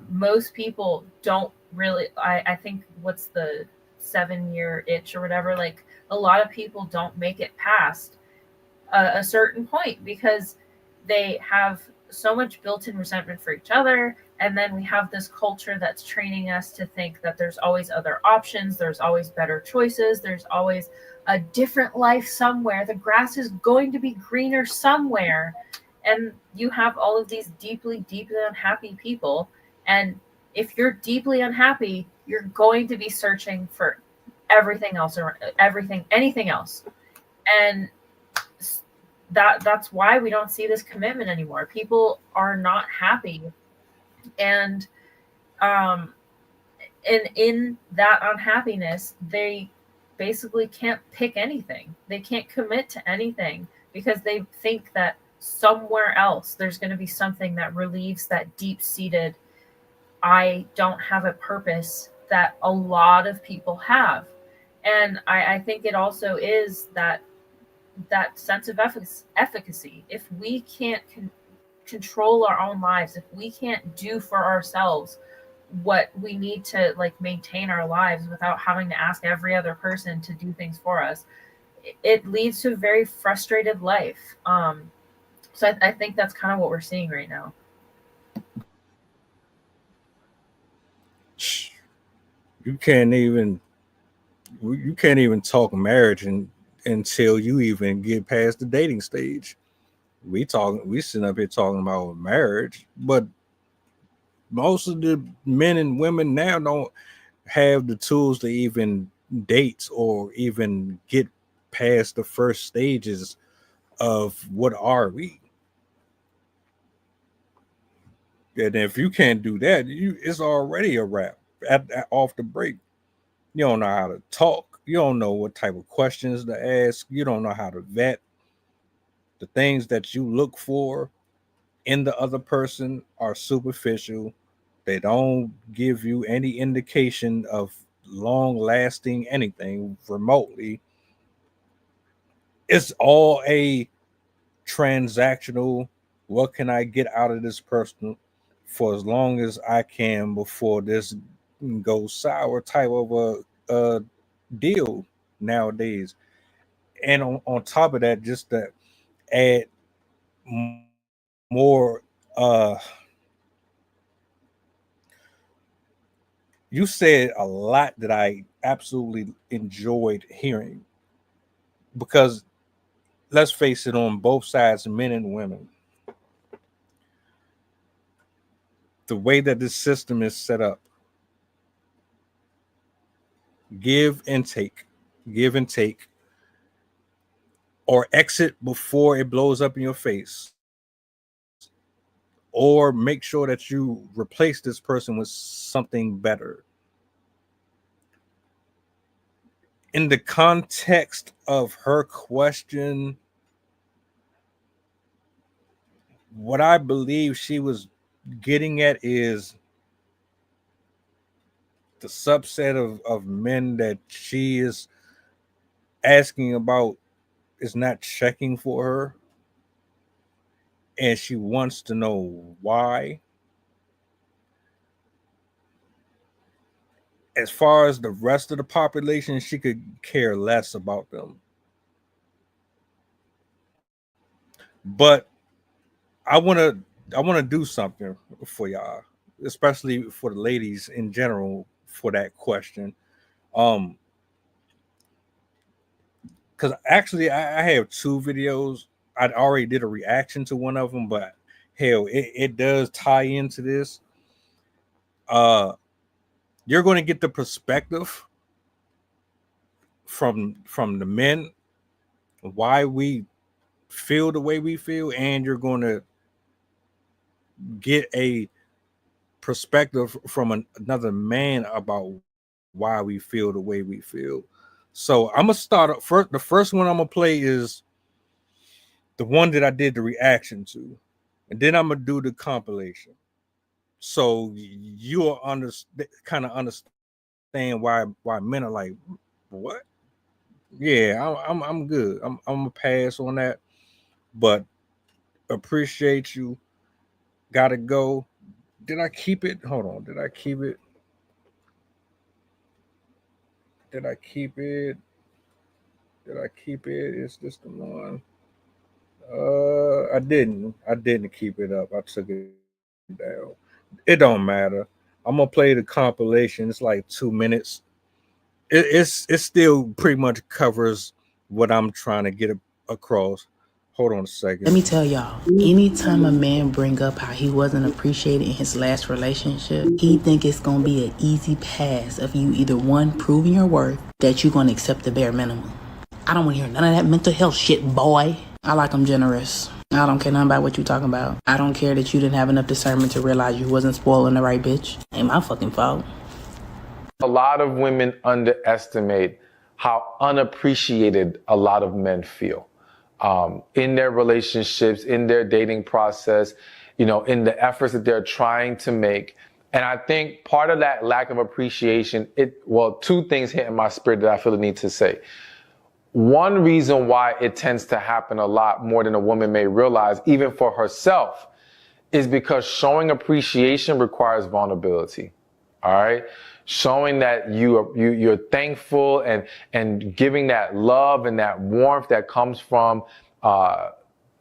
Most people don't really, I think what's the 7-year itch or whatever, like a lot of people don't make it past a certain point because they have so much built-in resentment for each other. And then we have this culture that's training us to think that there's always other options, there's always better choices, there's always a different life somewhere. The grass is going to be greener somewhere. And you have all of these deeply, deeply unhappy people. And if you're deeply unhappy, you're going to be searching for everything else, or anything else. And that's why we don't see this commitment anymore. People are not happy. And And in that unhappiness, they basically can't pick anything. They can't commit to anything because they think that somewhere else there's going to be something that relieves that deep-seated I don't have a purpose that a lot of people have. And I think it also is that sense of efficacy. If we can't control our own lives, if we can't do for ourselves what we need to like maintain our lives without having to ask every other person to do things for us, it leads to a very frustrated life. So I think that's kind of what we're seeing right now. You can't even talk marriage until you even get past the dating stage. We sitting up here talking about marriage, but most of the men and women now don't have the tools to even date or even get past the first stages of what are we. And if you can't do that, it's already a wrap off the break. You don't know how to talk. You don't know what type of questions to ask. You don't know how to vet. The things that you look for in the other person are superficial. They don't give you any indication of long-lasting anything remotely. It's all a transactional, what can I get out of this person for as long as I can before this goes sour type of a deal nowadays. And on top of that, just to add more, you said a lot that I absolutely enjoyed hearing, because let's face it, on both sides, men and women, the way that this system is set up, give and take, or exit before it blows up in your face, or make sure that you replace this person with something better. In the context of her question, what I believe she was getting at is the subset of men that she is asking about is not checking for her, and she wants to know why. As far as the rest of the population, she could care less about them. But I want to do something for y'all, especially for the ladies in general, for that question. Because actually I have two videos. I already did a reaction to one of them, but hell, it does tie into this. You're going to get the perspective from the men, why we feel the way we feel, and you're going to get a perspective from another man about why we feel the way we feel. So I'm gonna start first. The first one I'm gonna play is the one that I did the reaction to, and then I'm gonna do the compilation. So you'll kind of understand why men are like, what? Yeah, I'm good. I'm gonna pass on that, but appreciate you. Gotta go. Did I keep it? Hold on. Did I keep it? Is this the one? I didn't keep it up. I took it down. It don't matter. I'm gonna play the compilation. It's like 2 minutes. It still pretty much covers what I'm trying to get across. Hold on a second. Let me tell y'all, anytime a man bring up how he wasn't appreciated in his last relationship, he think it's gonna be an easy pass of you either one, proving your worth, that you're gonna accept the bare minimum. I don't want to hear none of that mental health shit, boy. I like them generous. I don't care nothing about what you talking about. I don't care that you didn't have enough discernment to realize you wasn't spoiling the right bitch. Ain't my fucking fault. A lot of women underestimate how unappreciated a lot of men feel in their relationships, in their dating process, you know, in the efforts that they're trying to make. And I think part of that lack of appreciation, two things hit in my spirit that I feel the need to say. One reason why it tends to happen a lot more than a woman may realize, even for herself, is because showing appreciation requires vulnerability. All right. Showing that you're thankful and giving that love and that warmth that comes from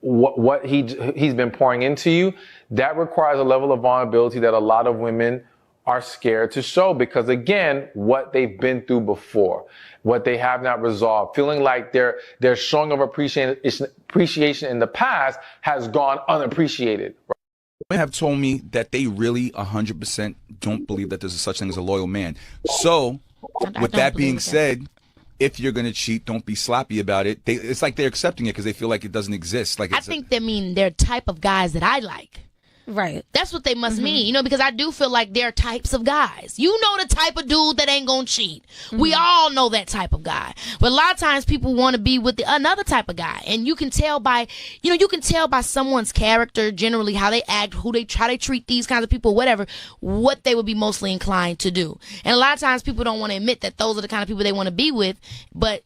what he's been pouring into you, that requires a level of vulnerability that a lot of women are scared to show because, again, what they've been through before, what they have not resolved, feeling like their showing of appreciation in the past has gone unappreciated. Women have told me that they really 100% don't believe that there's such thing as a loyal man. So, with that being said, if you're gonna cheat, don't be sloppy about it. It's like they're accepting it because they feel like it doesn't exist. Like I think they mean they're type of guys that I like. Right. That's what they must mean, you know, because I do feel like there are types of guys. You know the type of dude that ain't gonna cheat. We all know that type of guy. But a lot of times people want to be with another type of guy. And you can tell by, you can tell by someone's character, generally how they act, how they treat these kinds of people, whatever, what they would be mostly inclined to do. And a lot of times people don't want to admit that those are the kind of people they want to be with. But,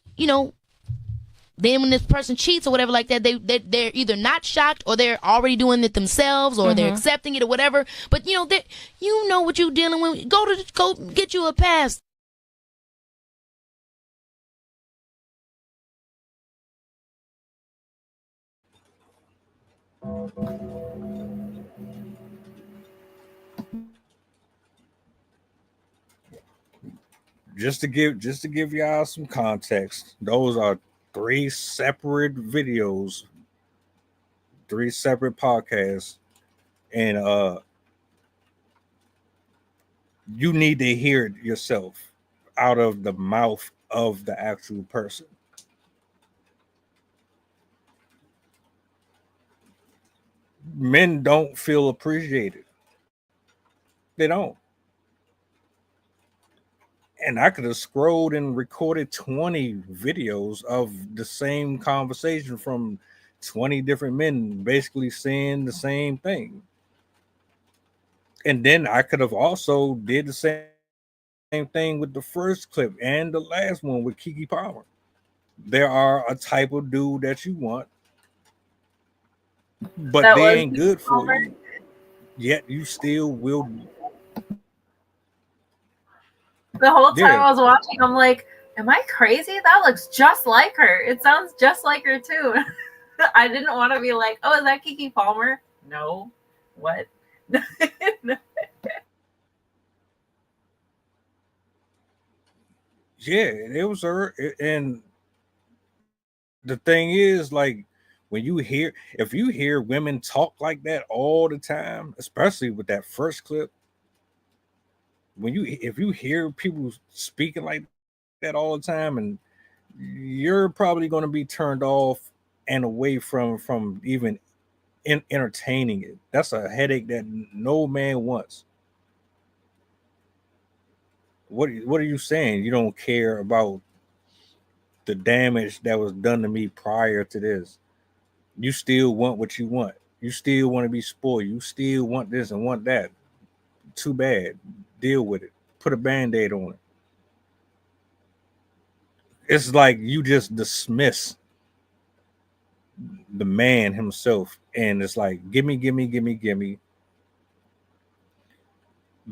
then when this person cheats or whatever like that, they're either not shocked or they're already doing it themselves or they're accepting it or whatever. But you know what you're dealing with. Go get you a pass. Just to give y'all some context, those are 3 separate videos, 3 separate podcasts, and you need to hear it yourself out of the mouth of the actual person. Men don't feel appreciated. They don't. And I could have scrolled and recorded 20 videos of the same conversation from 20 different men basically saying the same thing. And then I could have also did the same thing with the first clip and the last one with Keke Palmer. There are a type of dude that you want, but they ain't good for you. Yet you still will. The whole time I was watching, I'm like, am I crazy? That looks just like her. It sounds just like her too. I didn't want to be like, oh, is that Keke Palmer? No. What? Yeah, it was her. And the thing is, like, if you hear women talk like that all the time, especially with that first clip, if you hear people speaking like that all the time, and you're probably going to be turned off and away from even entertaining it. That's a headache that no man wants. What are you saying? You don't care about the damage that was done to me prior to this. You still want what you want. You still want to be spoiled. You still want this and want that. Too bad. Deal with it. Put a Band-Aid on it. It's like you just dismiss the man himself, and it's like, gimme.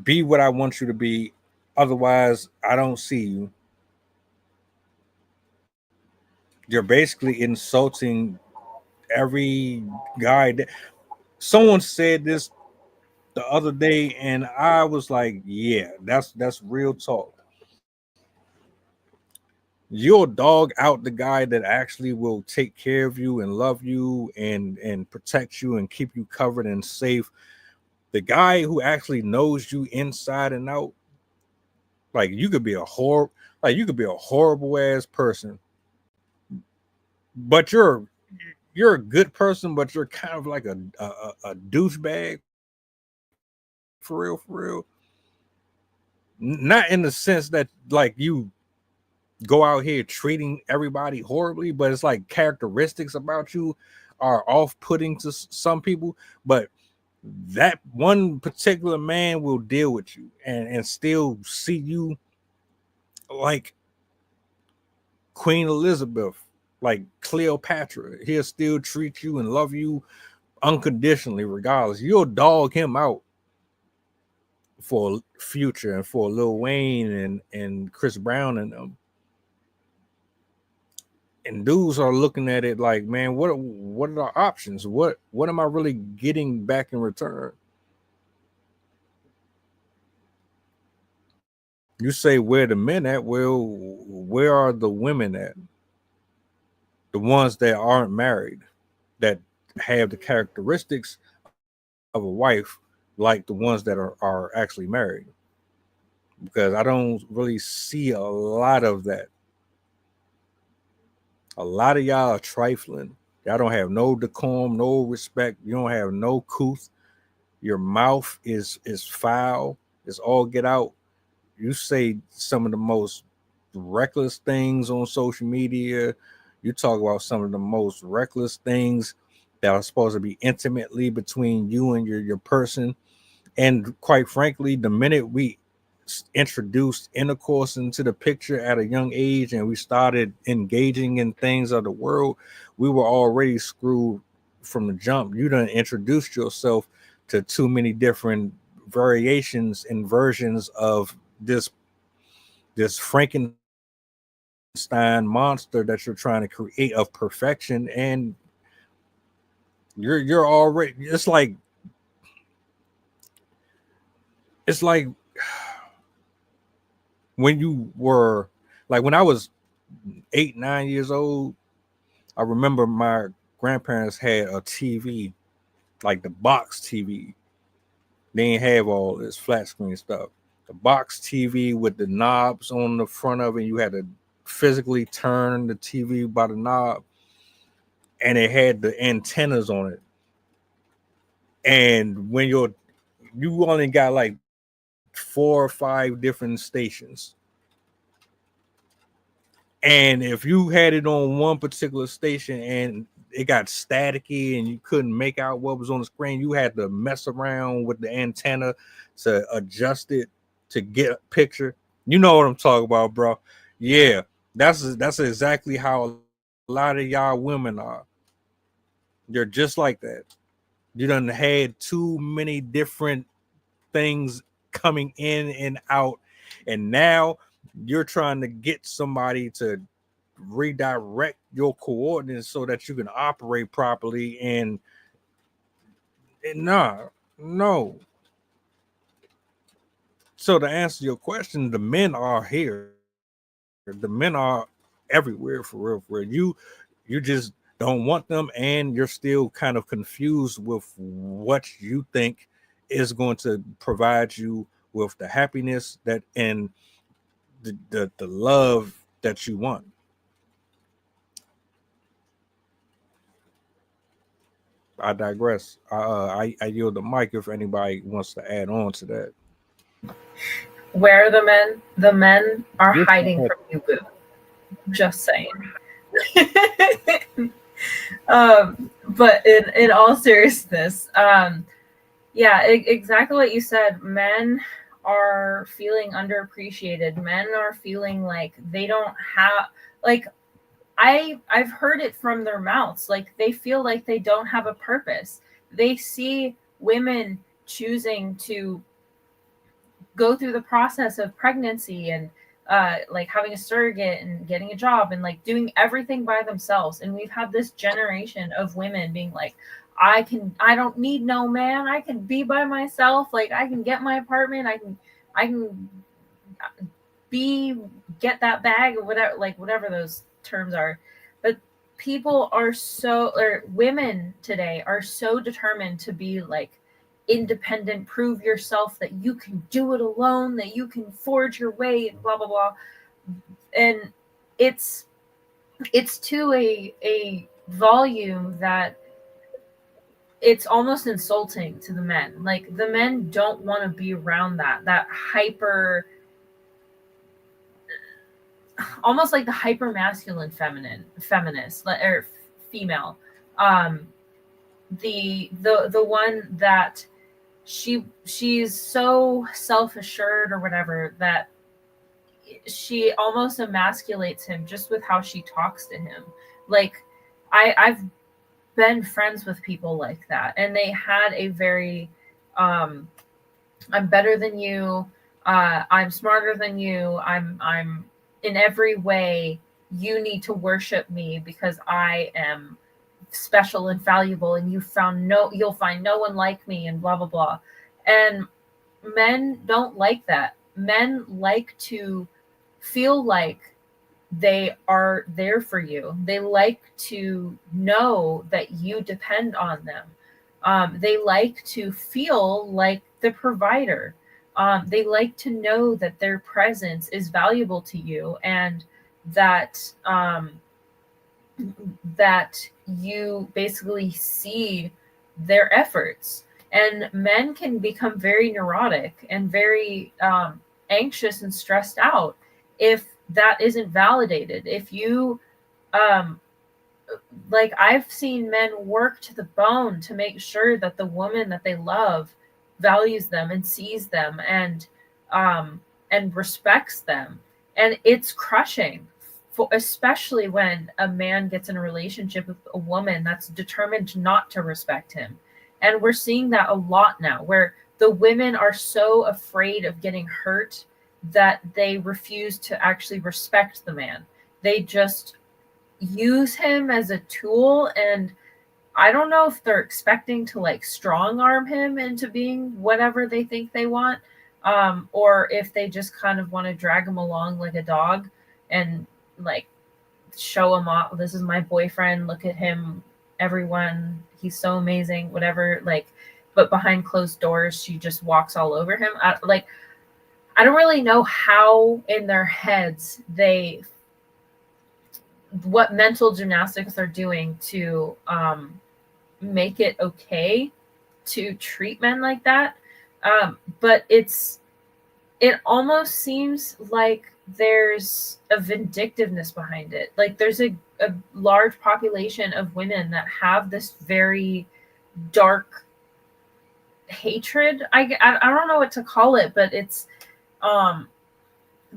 Be what I want you to be. Otherwise, I don't see you. You're basically insulting every guy. Someone said this the other day, and I was like, yeah, that's real talk. You'll dog out the guy that actually will take care of you and love you and protect you and keep you covered and safe. The guy who actually knows you inside and out, like you could be a horrible ass person, but you're a good person, but you're kind of like a douchebag. For real. Not in the sense that like you go out here treating everybody horribly, but it's like characteristics about you are off-putting to some people. But that one particular man will deal with you and still see you like Queen Elizabeth, like Cleopatra. He'll still treat you and love you unconditionally, regardless. You'll dog him out for Future and for Lil Wayne and Chris Brown and them. And dudes are looking at it like, man, what are the options? What am I really getting back in return? You say where the men at? Well, where are the women at? The ones that aren't married, that have the characteristics of a wife, like the ones that are actually married. Because I don't really see a lot of that. A lot of y'all are trifling. Y'all don't have no decorum, no respect. You don't have no couth. Your mouth is foul. It's all get out. You say some of the most reckless things on social media. You talk about some of the most reckless things that are supposed to be intimately between you and your person. And quite frankly, the minute we introduced intercourse into the picture at a young age and we started engaging in things of the world, we were already screwed from the jump. You done introduced yourself to too many different variations and versions of this Frankenstein monster that you're trying to create of perfection, and you're already, it's like when you were like, when I was 8-9 years old, I remember my grandparents had a TV, like the box TV. They didn't have all this flat screen stuff. The box TV with the knobs on the front of it, you had to physically turn the TV by the knob, and it had the antennas on it. And when you only got like 4 or 5 different stations. And if you had it on one particular station and it got staticky and you couldn't make out what was on the screen, you had to mess around with the antenna to adjust it to get a picture. You know what I'm talking about, bro. Yeah, that's exactly how a lot of y'all women are. They're just like that. You done had too many different things coming in and out, and now you're trying to get somebody to redirect your coordinates so that you can operate properly, and no. So to answer your question, the men are here. The men are everywhere, for real. You just don't want them, and you're still kind of confused with what you think is going to provide you with the happiness that and the love that you want. I digress. I yield the mic if anybody wants to add on to that. Where are the men? The men are hiding from you, boo. Just saying. But in all seriousness, exactly what you said. Men are feeling underappreciated. Men are feeling like they don't have, like, I've heard it from their mouths. Like, they feel like they don't have a purpose. They see women choosing to go through the process of pregnancy and like having a surrogate and getting a job and like doing everything by themselves. And we've had this generation of women being like, I don't need no man. I can be by myself. Like, I can get my apartment. I can get that bag or whatever, like whatever those terms are. But women today are so determined to be like independent, prove yourself that you can do it alone, that you can forge your way, and blah blah blah. And it's to a volume that it's almost insulting to the men. Like, the men don't want to be around that hyper almost like the hyper masculine feminist or female, the one that she's so self-assured or whatever that she almost emasculates him just with how she talks to him. Like I've been friends with people like that, and they had a very I'm better than you, I'm smarter than you, I'm in every way, you need to worship me because I am special and valuable, and you'll find no one like me, and blah blah blah. And men don't like that. Men like to feel like they are there for you. They like to know that you depend on them. They like to feel like the provider. They like to know that their presence is valuable to you, and that that you basically see their efforts. And men can become very neurotic and very anxious and stressed out if that isn't validated. If you like, I've seen men work to the bone to make sure that the woman that they love values them and sees them and respects them, and it's crushing, especially when a man gets in a relationship with a woman that's determined not to respect him. And we're seeing that a lot now, where the women are so afraid of getting hurt that they refuse to actually respect the man. They just use him as a tool, and I don't know if they're expecting to like strong arm him into being whatever they think they want, or if they just kind of want to drag him along like a dog and like show him off. This is my boyfriend. Look at him, everyone. He's so amazing, whatever. Like, but behind closed doors, she just walks all over him. I don't really know how in their heads what mental gymnastics they're doing to make it okay to treat men like that. But it almost seems like there's a vindictiveness behind it. Like there's a large population of women that have this very dark hatred. I don't know what to call it, but it's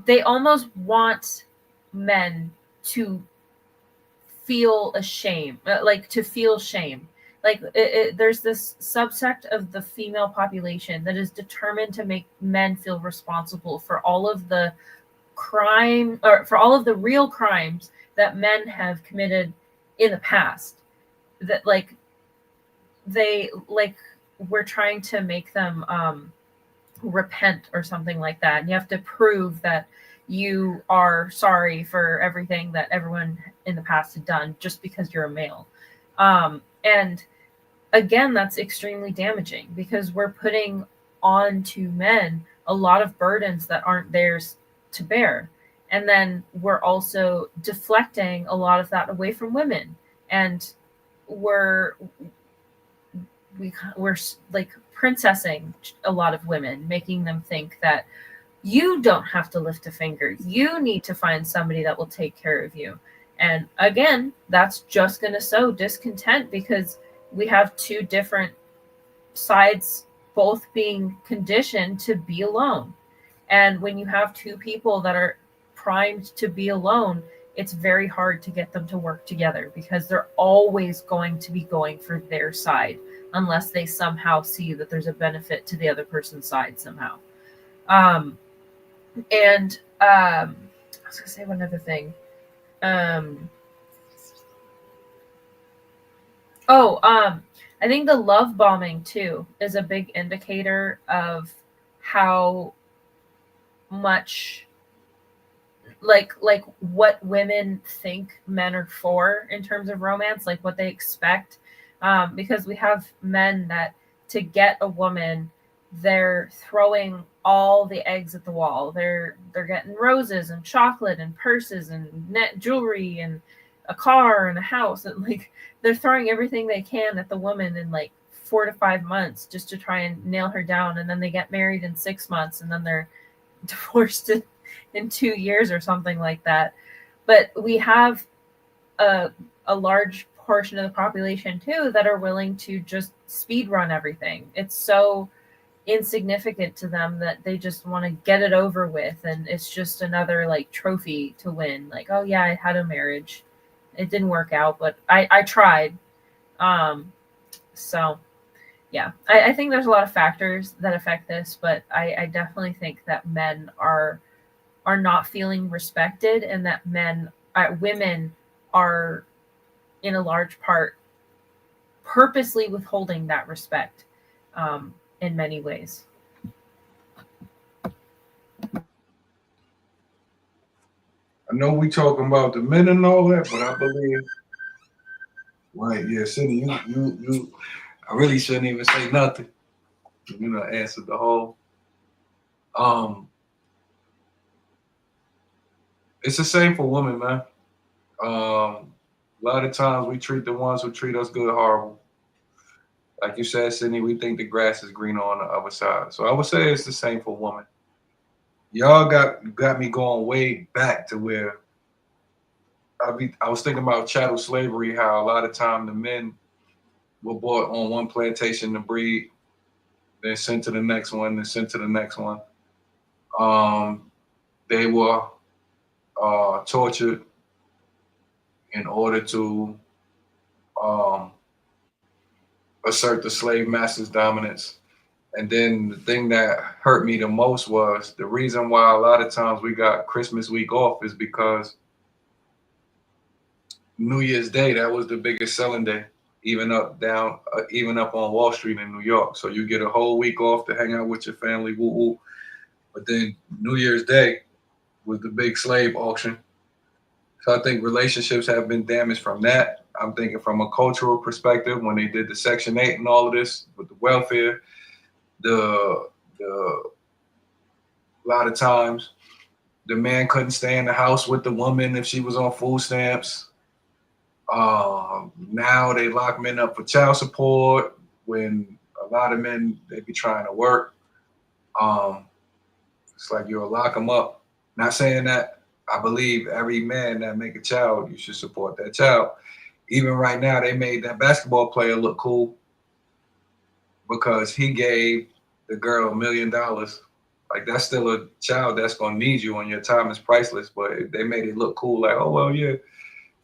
they almost want men to feel ashamed, like to feel shame. Like there's this subsect of the female population that is determined to make men feel responsible for all of the crime, or for all of the real crimes that men have committed in the past. That like we're trying to make them repent or something like that. And you have to prove that you are sorry for everything that everyone in the past had done just because you're a male. And again, that's extremely damaging, because we're putting on to men a lot of burdens that aren't theirs to bear. And then we're also deflecting a lot of that away from women. And we're like princessing a lot of women, making them think that you don't have to lift a finger. You need to find somebody that will take care of you. And again, that's just going to sow discontent, because we have two different sides, both being conditioned to be alone. And when you have two people that are primed to be alone, it's very hard to get them to work together, because they're always going to be going for their side, unless they somehow see that there's a benefit to the other person's side somehow. I was gonna say one other thing. I think the love bombing too is a big indicator of how much like what women think men are for in terms of romance, like what they expect. Because we have men that, to get a woman, they're throwing all the eggs at the wall. They're getting roses and chocolate and purses and net jewelry and a car and a house, and like they're throwing everything they can at the woman in like 4 to 5 months just to try and nail her down. And then they get married in 6 months, and then they're divorced in in 2 years or something like that. But we have a large portion of the population too that are willing to just speed run everything. It's so insignificant to them that they just want to get it over with, and it's just another like trophy to win. Like, oh yeah, I had a marriage, it didn't work out, but I tried. So yeah, I think there's a lot of factors that affect this, but I definitely think that men are not feeling respected, and that women are in a large part purposely withholding that respect in many ways. I know we talking about the men and all that, but I believe, right? Yeah, Cindy, you. I really shouldn't even say nothing. You know, answer the whole. It's the same for women, man. A lot of times we treat the ones who treat us good horrible. Like you said, Sydney, we think the grass is greener on the other side. So I would say it's the same for women. Y'all got me going way back to where I was thinking about chattel slavery, how a lot of time the men were bought on one plantation to breed, then sent to the next one, then sent to the next one. They were tortured in order to assert the slave master's dominance. And then the thing that hurt me the most was the reason why a lot of times we got Christmas week off is because New Year's Day, that was the biggest selling day, even up on Wall Street in New York. So you get a whole week off to hang out with your family, woo woo. But then New Year's Day was the big slave auction. So I think relationships have been damaged from that. I'm thinking from a cultural perspective, when they did the Section 8 and all of this with the welfare, a lot of times the man couldn't stay in the house with the woman if she was on food stamps. Now they lock men up for child support when a lot of men, they be trying to work. It's like you'll lock them up. Not saying that I believe every man that make a child, you should support that child. Even right now, they made that basketball player look cool because he gave the girl $1 million. Like, that's still a child that's gonna need you, and your time is priceless. But they made it look cool, like, oh well, yeah,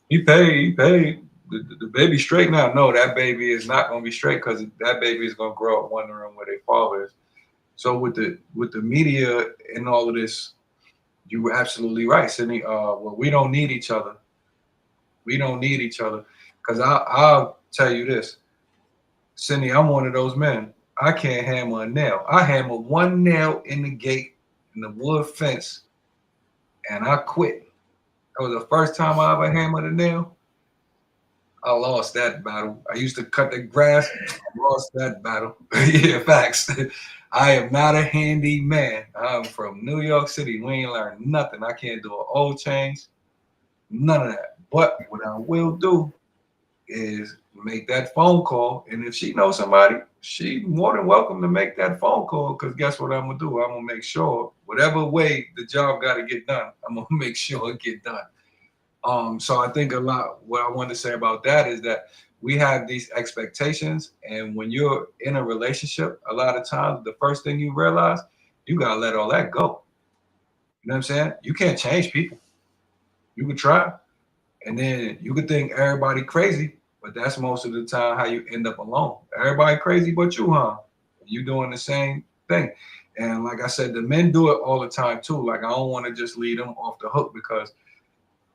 he paid. The baby's straight now. No, that baby is not gonna be straight because that baby is gonna grow up wondering where their father is. So with the media and all of this, you were absolutely right, Sydney. Well, we don't need each other. We don't need each other. Because I'll tell you this, Sydney, I'm one of those men. I can't hammer a nail. I hammered one nail in the gate in the wood fence, and I quit. That was the first time I ever hammered a nail. I lost that battle. I used to cut the grass. I lost that battle. Yeah, facts. I am not a handy man. I'm from New York City. We ain't learned nothing. I can't do an oil change. None of that. But what I will do is make that phone call. And if she knows somebody, she's more than welcome to make that phone call. Because guess what I'm going to do? I'm going to make sure whatever way the job got to get done, I'm going to make sure it get done. So I think a lot, what I want to say about that is that we have these expectations. And when you're in a relationship, a lot of times, the first thing you realize, you got to let all that go. You know what I'm saying? You can't change people. You can try. And then you could think everybody crazy, but that's most of the time how you end up alone. Everybody crazy but you, huh? You doing the same thing. And like I said, the men do it all the time too. Like, I don't want to just leave them off the hook because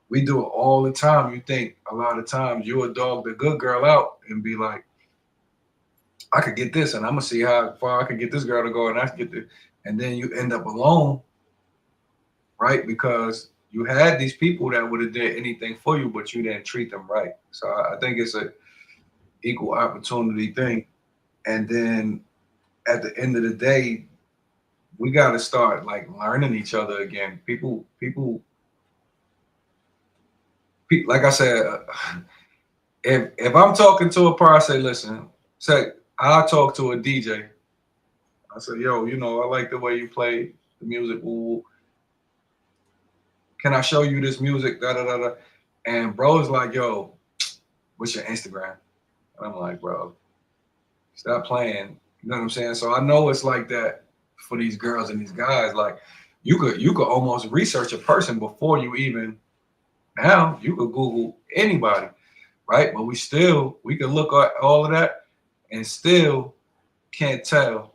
we do it all the time. You think a lot of times you would dog the good girl out and be like, I could get this and I'm going to see how far I could get this girl to go and I can get this. And then you end up alone, right? Because you had these people that would have did anything for you, but you didn't treat them right. So I think it's a equal opportunity thing. And then at the end of the day, we got to start like learning each other again. People, like I said, if I'm talking to a person, I say, listen, I'll talk to a DJ. I say, yo, you know, I like the way you play the music. Ooh. can I show you this music? Da da da da. And bro is like, yo, what's your Instagram? And I'm like, bro, stop playing. You know what I'm saying? So I know it's like that for these girls and these guys. Like you could almost research a person before you even. Now you could Google anybody, right? But we could look at all of that and still can't tell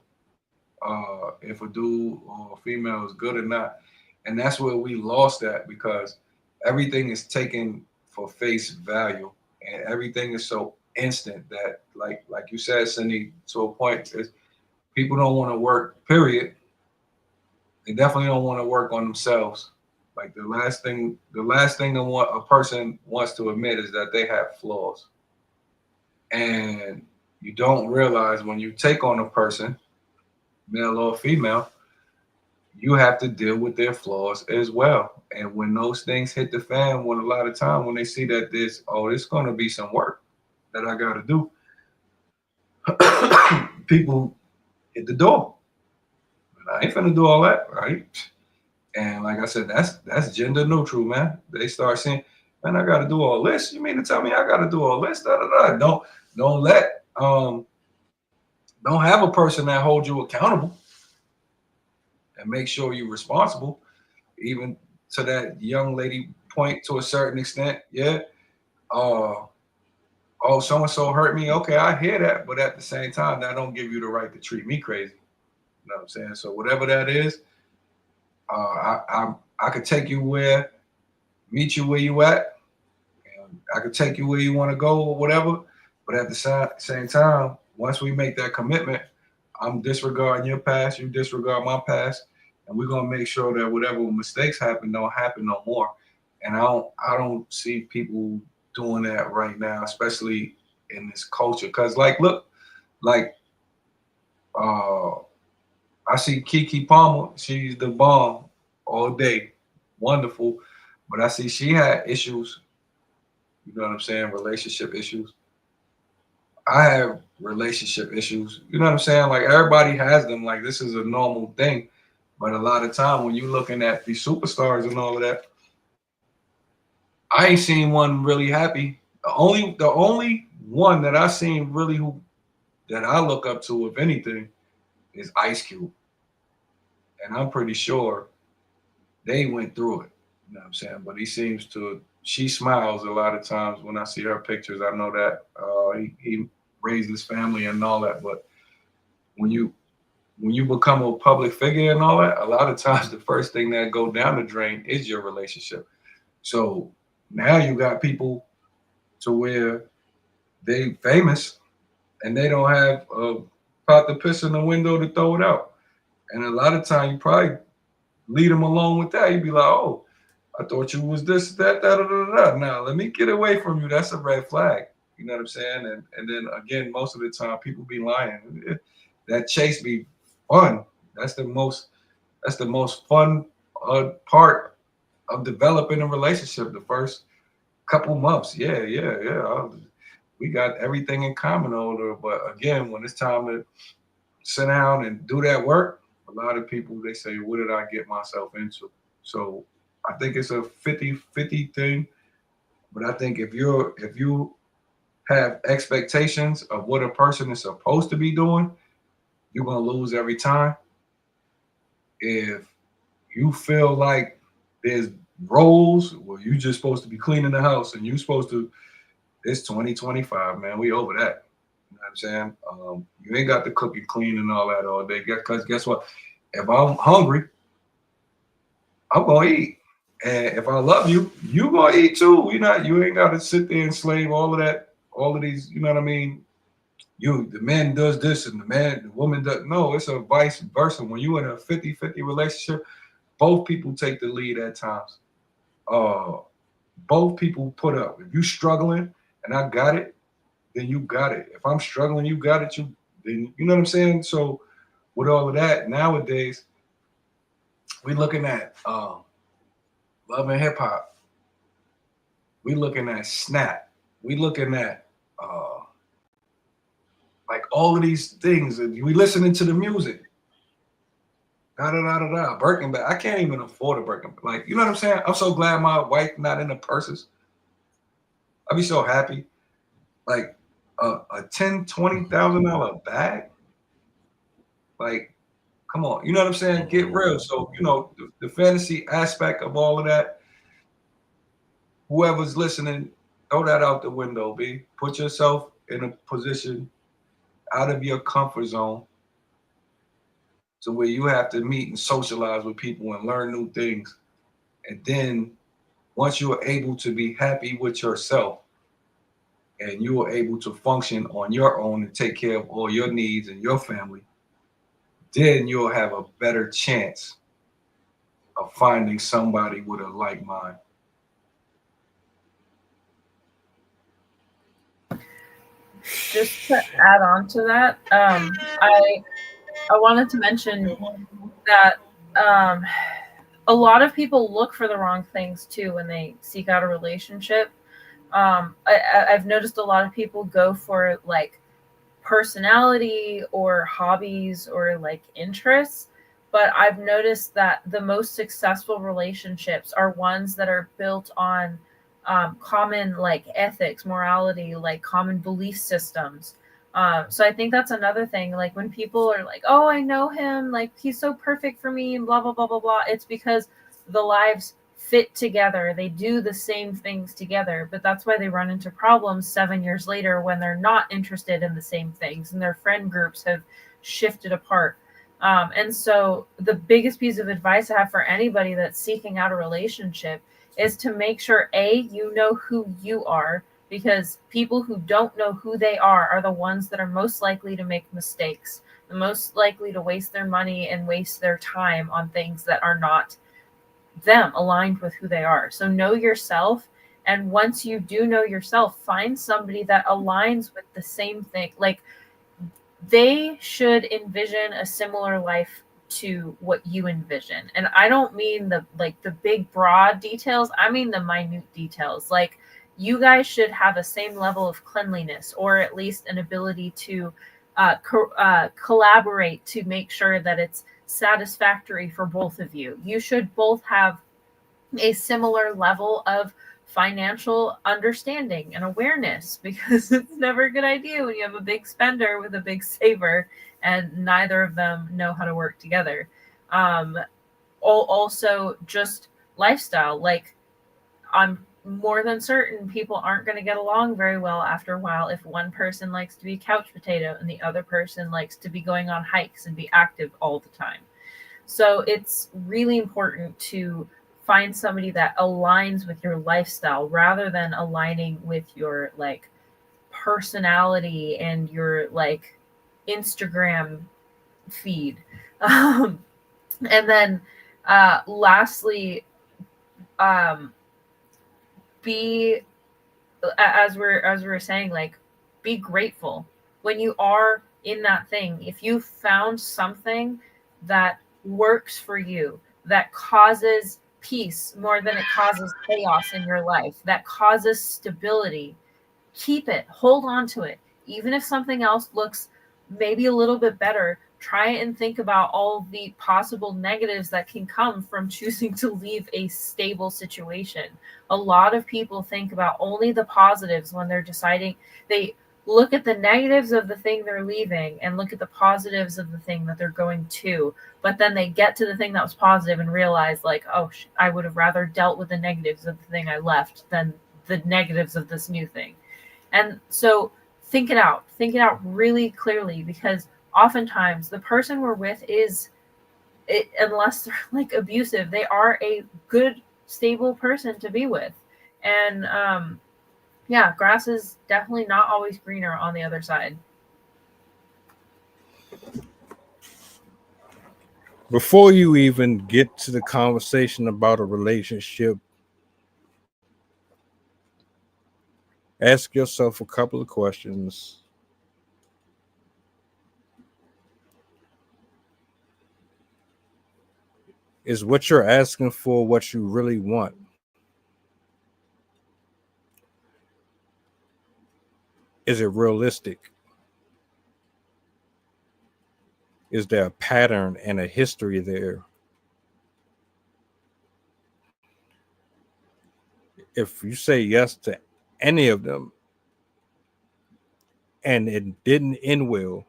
if a dude or a female is good or not. And that's where we lost that, because everything is taken for face value and everything is so instant that like you said, Cindy, to a point, is people don't want to work, period. They definitely don't want to work on themselves. Like the last thing a person wants to admit is that they have flaws. And you don't realize when you take on a person, male or female, you have to deal with their flaws as well. And when those things hit the fan, when a lot of time when they see that it's going to be some work that I got to do, people hit the door. But I ain't finna do all that, right? And like I said, that's gender neutral, man. They start saying, man, I got to do all this. You mean to tell me I got to do all this? Da, da, da. Don't have a person that holds you accountable and make sure you're responsible, even to that young lady point to a certain extent. Yeah. Oh, so-and-so hurt me. Okay, I hear that. But at the same time, that don't give you the right to treat me crazy. You know what I'm saying? So whatever that is, I could take you meet you where you at. And I could take you where you want to go or whatever. But at the same time, once we make that commitment, I'm disregarding your past, you disregard my past, and we're gonna make sure that whatever mistakes happen don't happen no more. And I don't see people doing that right now, especially in this culture. Cause look, I see Keke Palmer, she's the bomb all day, wonderful. But I see she had issues, you know what I'm saying, relationship issues. I have relationship issues. You know what I'm saying? Like everybody has them. Like this is a normal thing. But a lot of time when you're looking at these superstars and all of that, I ain't seen one really happy. The only one that I seen really that I look up to, if anything, is Ice Cube. And I'm pretty sure they went through it. You know what I'm saying? But she smiles a lot of times when I see her pictures. I know that he raised his family and all that. But when you become a public figure and all that, a lot of times the first thing that go down the drain is your relationship. So now you got people to where they famous and they don't have a pot to piss in the window to throw it out. And a lot of time you probably lead them along with that. You'd be like, oh, I thought you was this, that, da, da, da, da. Now let me get away from you. That's a red flag. You know what I'm saying? And then again, most of the time people be lying. That chase be fun. That's the most fun part of developing a relationship. The first couple months. Yeah. We got everything in common over. But again, when it's time to sit down and do that work, a lot of people, they say, what did I get myself into? So I think it's a 50-50 thing. But I think if you have expectations of what a person is supposed to be doing, you're going to lose every time. If you feel like there's roles where you're just supposed to be cleaning the house and you're supposed to, it's 2025, man. We over that. You know what I'm saying? You ain't got to cook and clean and all that all day. Because guess what? If I'm hungry, I'm going to eat. And if I love you, you going to eat too. You ain't got to sit there and slave all of that, all of these, you know what I mean? The man does this and the woman does. No, it's a vice versa. When you're in a 50-50 relationship, both people take the lead at times. Both people put up. If you're struggling and I got it, then you got it. If I'm struggling, you got it. Then you know what I'm saying? So with all of that, nowadays, we're looking at Love and Hip Hop. We're looking at Snap. We're looking at like all of these things. And we listening to the music. Birkin bag. I can't even afford a Birkin. Like, you know what I'm saying? I'm so glad my wife not into purses. I'd be so happy. Like a $10,000-$20,000 bag. Like, come on. You know what I'm saying? Get real. So, you know, the fantasy aspect of all of that, whoever's listening, throw that out the window, B. Put yourself in a position out of your comfort zone to where you have to meet and socialize with people and learn new things. And then once you are able to be happy with yourself and you are able to function on your own and take care of all your needs and your family, then you'll have a better chance of finding somebody with a like mind. Just to add on to that, I wanted to mention that a lot of people look for the wrong things too when they seek out a relationship. I've noticed a lot of people go for like personality or hobbies or like interests, but I've noticed that the most successful relationships are ones that are built on common like ethics, morality, like common belief systems. So I think that's another thing. Like when people are like, "Oh, I know him, like he's so perfect for me," and blah blah blah blah blah. It's because the lives fit together. They do the same things together, but that's why they run into problems 7 years later when they're not interested in the same things and their friend groups have shifted apart. And so the biggest piece of advice I have for anybody that's seeking out a relationship is to make sure, A, you know who you are, because people who don't know who they are the ones that are most likely to make mistakes, the most likely to waste their money and waste their time on things that are not them, aligned with who they are. So know yourself. And once you do know yourself, find somebody that aligns with the same thing. Like they should envision a similar life to what you envision. And I don't mean the big broad details. I mean the minute details. Like you guys should have a same level of cleanliness, or at least an ability to collaborate to make sure that it's satisfactory for both of you. You should both have a similar level of financial understanding and awareness, because it's never a good idea when you have a big spender with a big saver and neither of them know how to work together. Also just lifestyle. Like I'm more than certain people aren't going to get along very well after a while if one person likes to be couch potato and the other person likes to be going on hikes and be active all the time. So it's really important to find somebody that aligns with your lifestyle rather than aligning with your like personality and your like Instagram feed. And then lastly, be, as we're saying, like be grateful when you are in that thing. If you found something that works for you, that causes peace more than it causes chaos in your life, that causes stability, keep it, hold on to it. Even if something else looks maybe a little bit better, try and think about all the possible negatives that can come from choosing to leave a stable situation. A lot of people think about only the positives when they're deciding. They look at the negatives of the thing they're leaving and look at the positives of the thing that they're going to. But then they get to the thing that was positive and realize like, oh, I would have rather dealt with the negatives of the thing I left than the negatives of this new thing. And so think it out really clearly, because oftentimes the person we're with unless they're like abusive, they are a good, stable person to be with. And yeah, grass is definitely not always greener on the other side. Before you even get to the conversation about a relationship, ask yourself a couple of questions. Is what you're asking for what you really want? Is it realistic? Is there a pattern and a history there? If you say yes to any of them and it didn't end well,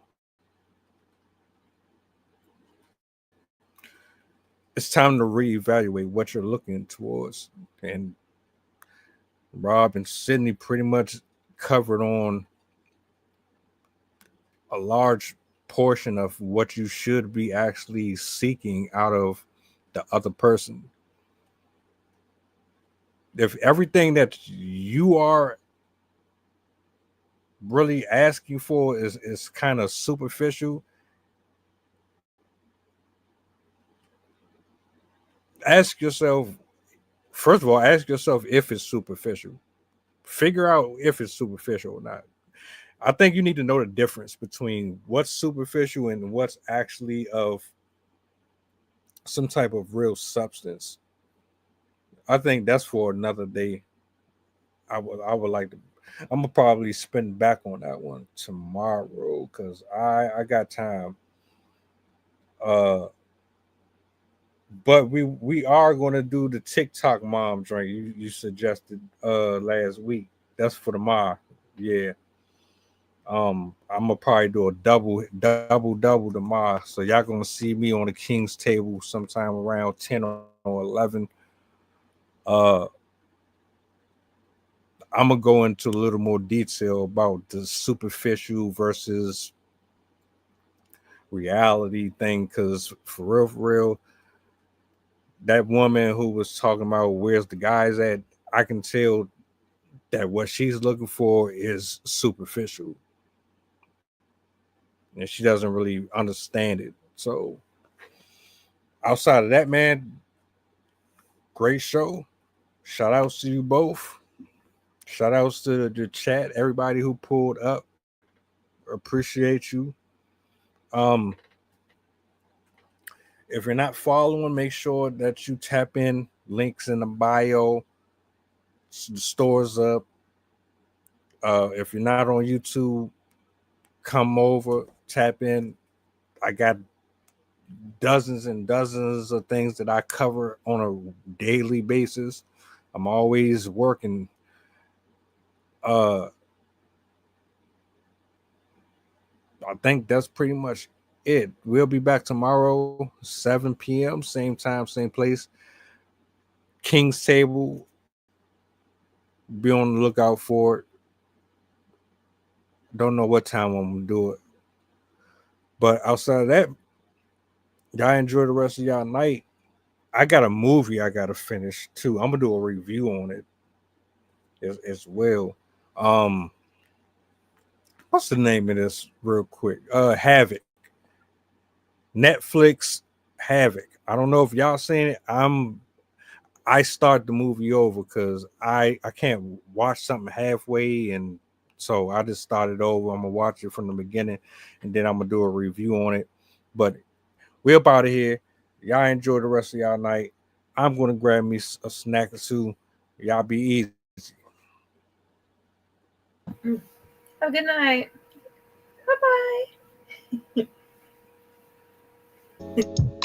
it's time to reevaluate what you're looking towards. And Rob and Sydney pretty much covered on a large portion of what you should be actually seeking out of the other person. If everything that you are really asking for is kind of superficial, ask yourself, first of all, ask yourself if it's superficial. Figure out if it's superficial or not. I think you need to know the difference between what's superficial and what's actually of some type of real substance. I think that's for another day. I would like to. I'm gonna probably spin back on that one tomorrow because I got time. But we are gonna do the TikTok mom drink you suggested last week. That's for tomorrow. Yeah. I'm gonna probably do a double tomorrow. So y'all gonna see me on the King's table sometime around 10 or 11. I'm gonna go into a little more detail about the superficial versus reality thing, because for real, that woman who was talking about where's the guys at, I can tell that what she's looking for is superficial. And she doesn't really understand it. So outside of that, man, great show. Shout outs to you both. Shout outs to the chat, everybody who pulled up. Appreciate you. If you're not following, make sure that you tap in. Links in the bio. The store's up. If you're not on YouTube, come over, tap in. I got dozens and dozens of things that I cover on a daily basis. I'm always working. I think that's pretty much it. We'll be back tomorrow, 7 p.m., same time, same place. King's Table. Be on the lookout for it. Don't know what time I'm gonna do it. But outside of that, y'all enjoy the rest of y'all night. I got a movie I gotta finish too. I'm gonna do a review on it as well. What's the name of this real quick? Havoc. Netflix Havoc. I don't know if y'all seen it. I start the movie over because I can't watch something halfway, and so I just started over. I'm gonna watch it from the beginning, and then I'm gonna do a review on it. But we're up out of here. Y'all enjoy the rest of y'all night. I'm gonna grab me a snack or two. Y'all be easy. Have a good night. Bye bye.